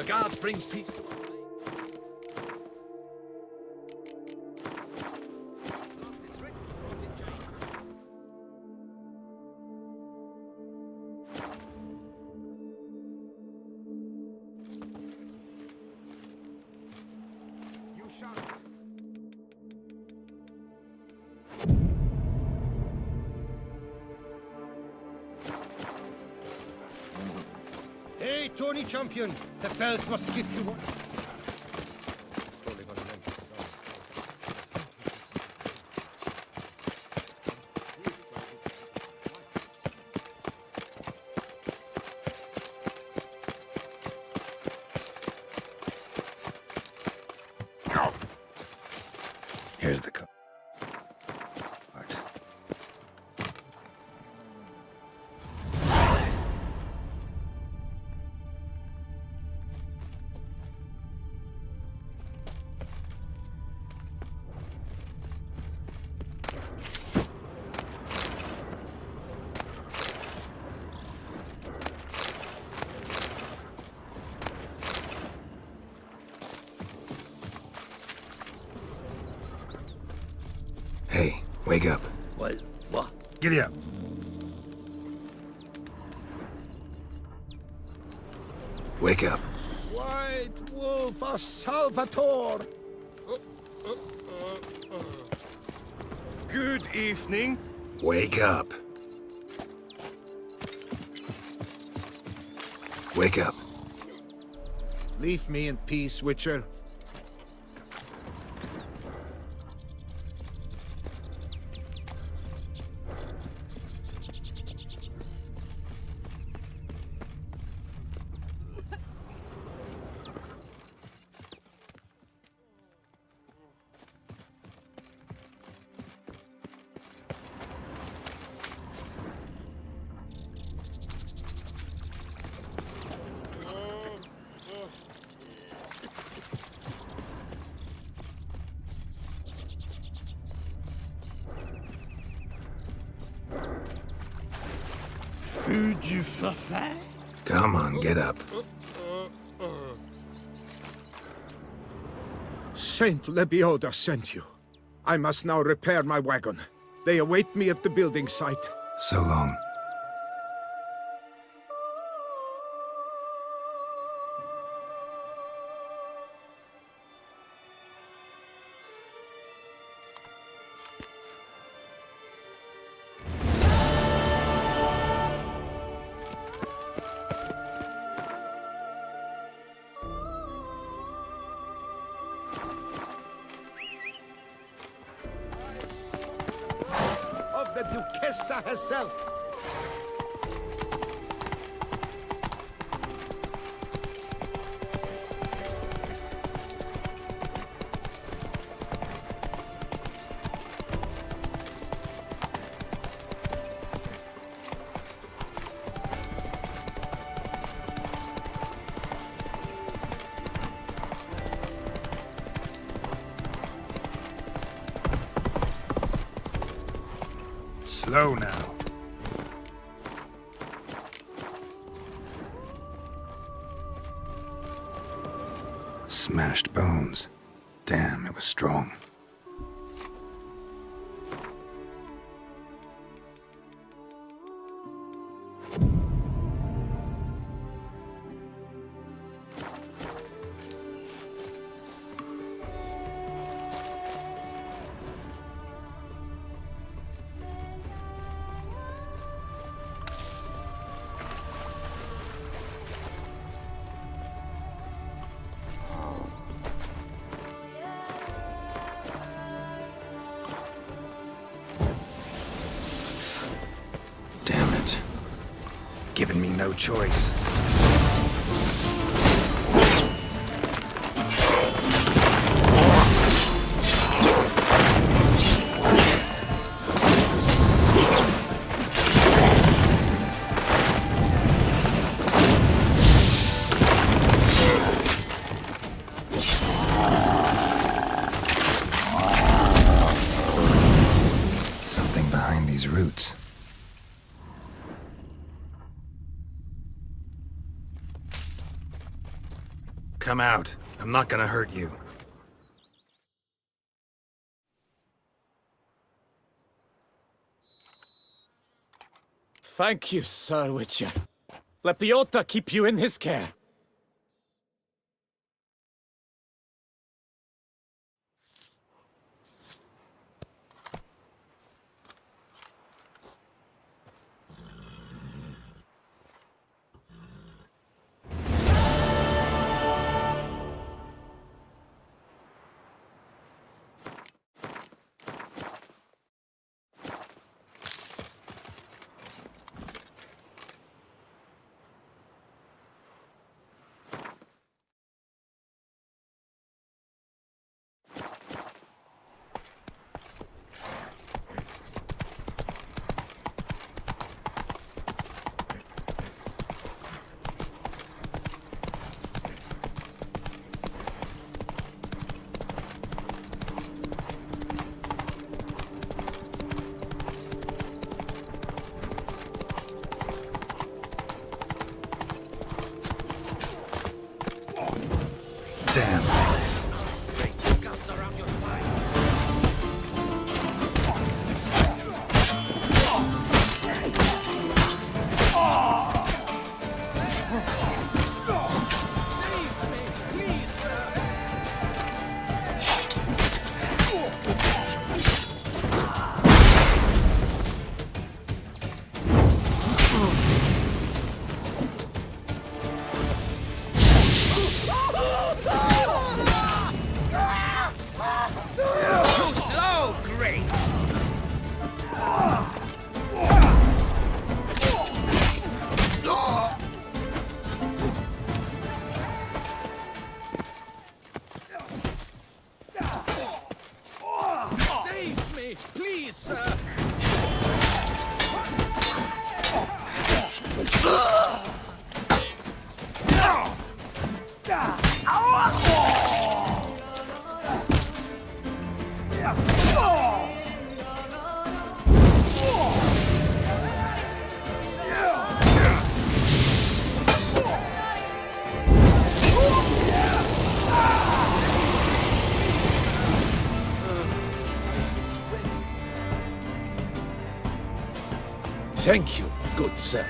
The guard brings peace. You shall. Hey, Tony Champion! The bells must give you one. Here's the code. Hey, wake up. What? What? Giddy up. Wake up. White Wolf of Salvatore! Good evening. Wake up. Wake up. Leave me in peace, Witcher. Feu du Fafin? Come on, get up. Saint Lebioda sent you. I must now repair my wagon. They await me at the building site. So long. Of the Duchessa herself. Slow now. Smashed bones. Damn, it was strong. Damn it. Giving me no choice. Something behind these roots. come out. I'm not gonna hurt you. Thank you, Sir Witcher. Let Biota keep you in his care. Damn. Too slow, Grace! Save me, please, sir! Thank you, good sir.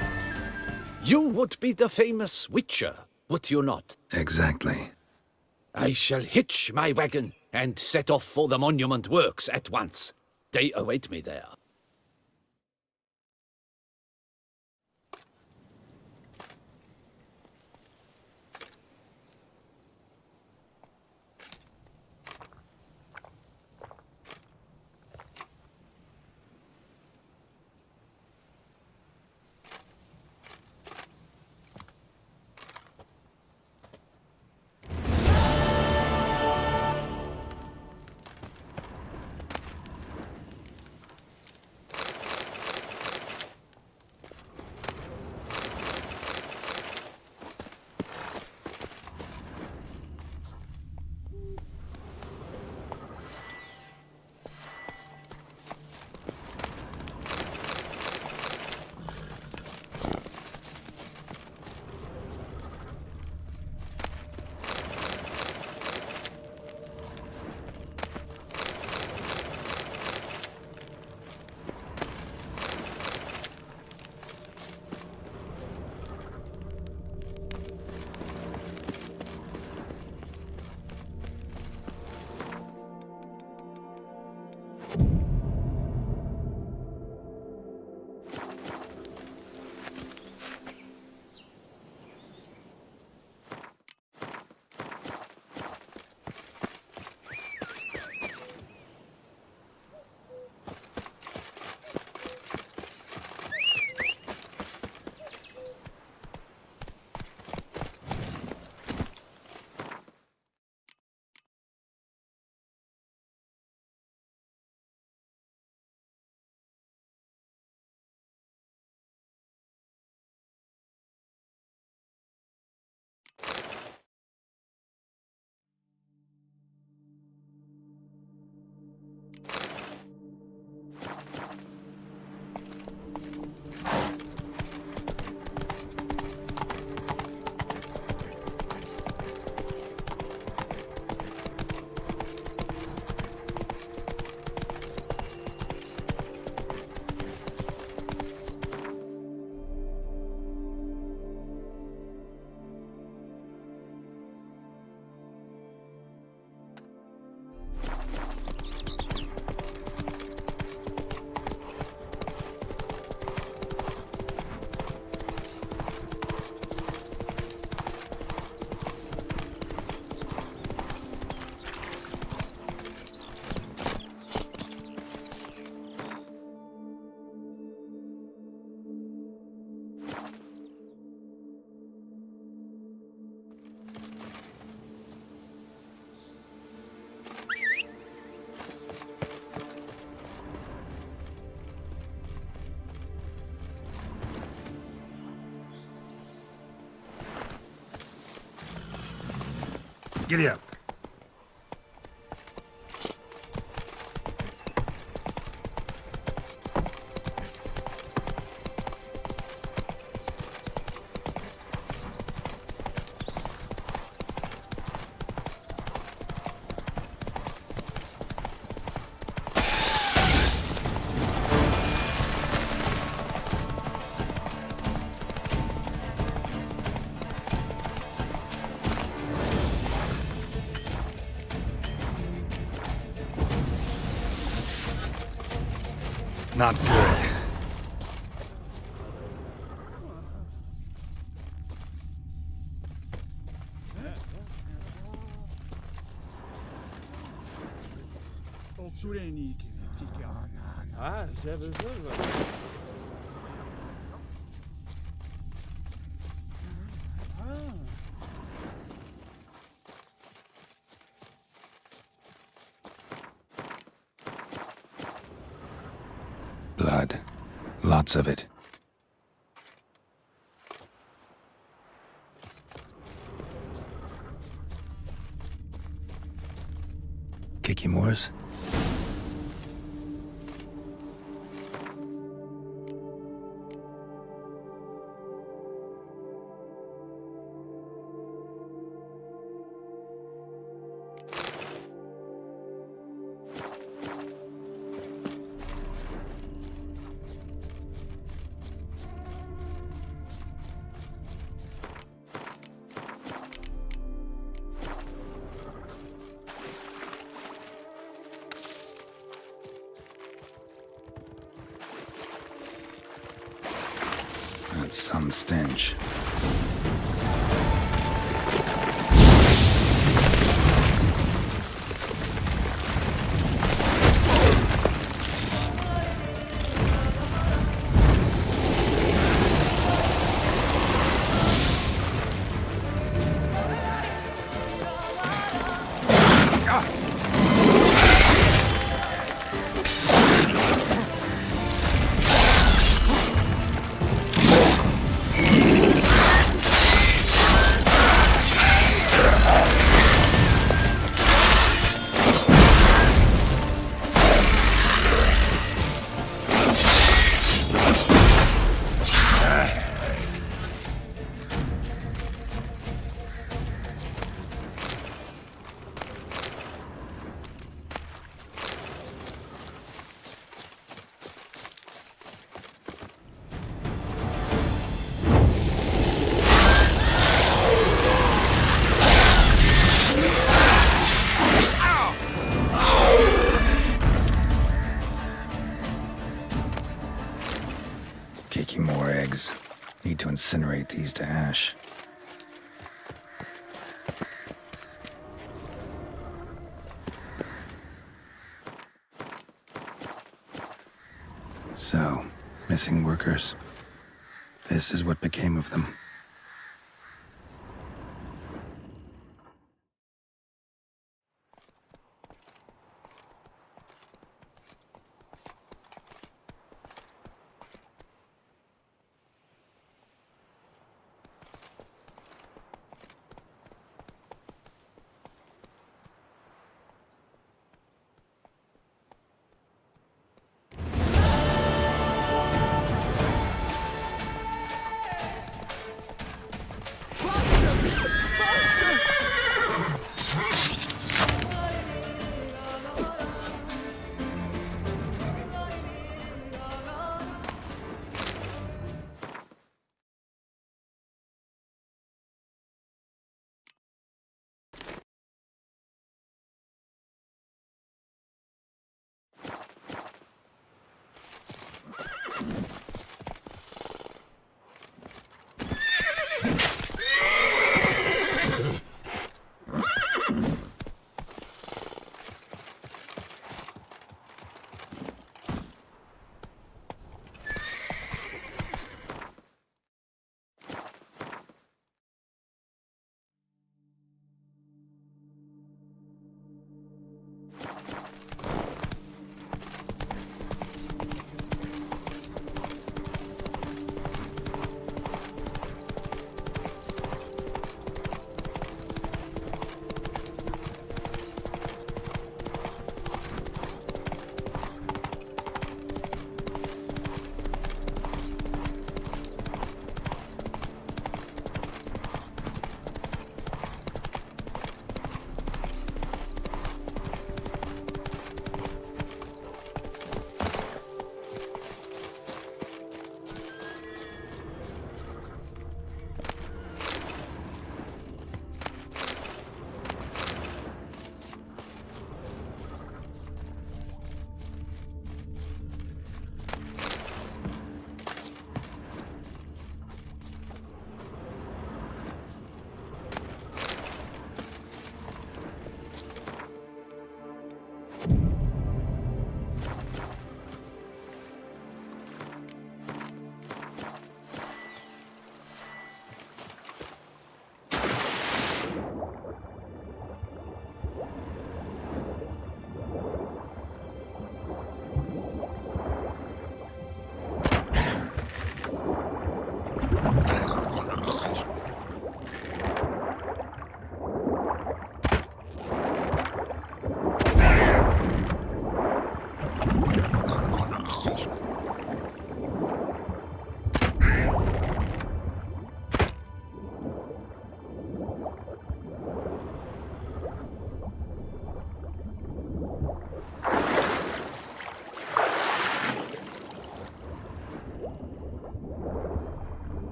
You would be the famous Witcher, would you not? Exactly. I shall hitch my wagon and set off for the monument works at once. They await me there. Giddy up. Not good. Blood. Lots of it. Kikimores? That's some stench. More eggs. Need to incinerate these to ash. So, missing workers. This is what became of them.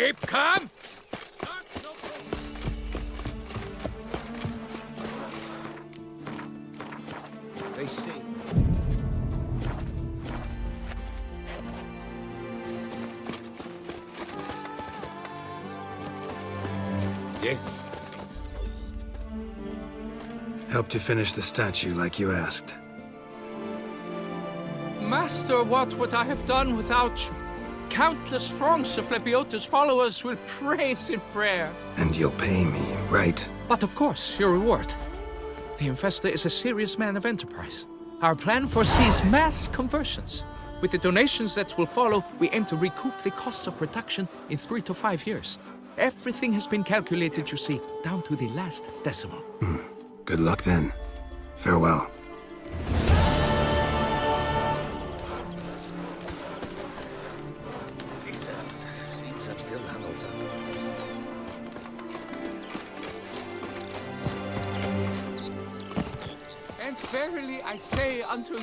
Keep calm! They say. Yes. Helped you finish the statue like you asked. Master, what would I have done without you? Countless throngs of Lepiota's followers will praise in prayer. And you'll pay me, right? But of course, your reward. The Infesta is a serious man of enterprise. Our plan foresees mass conversions. With the donations that will follow, we aim to recoup the cost of production in 3 to 5 years. Everything has been calculated, you see, down to the last decimal. Good luck then. Farewell. Seems I'm still hungover. And verily I say unto you,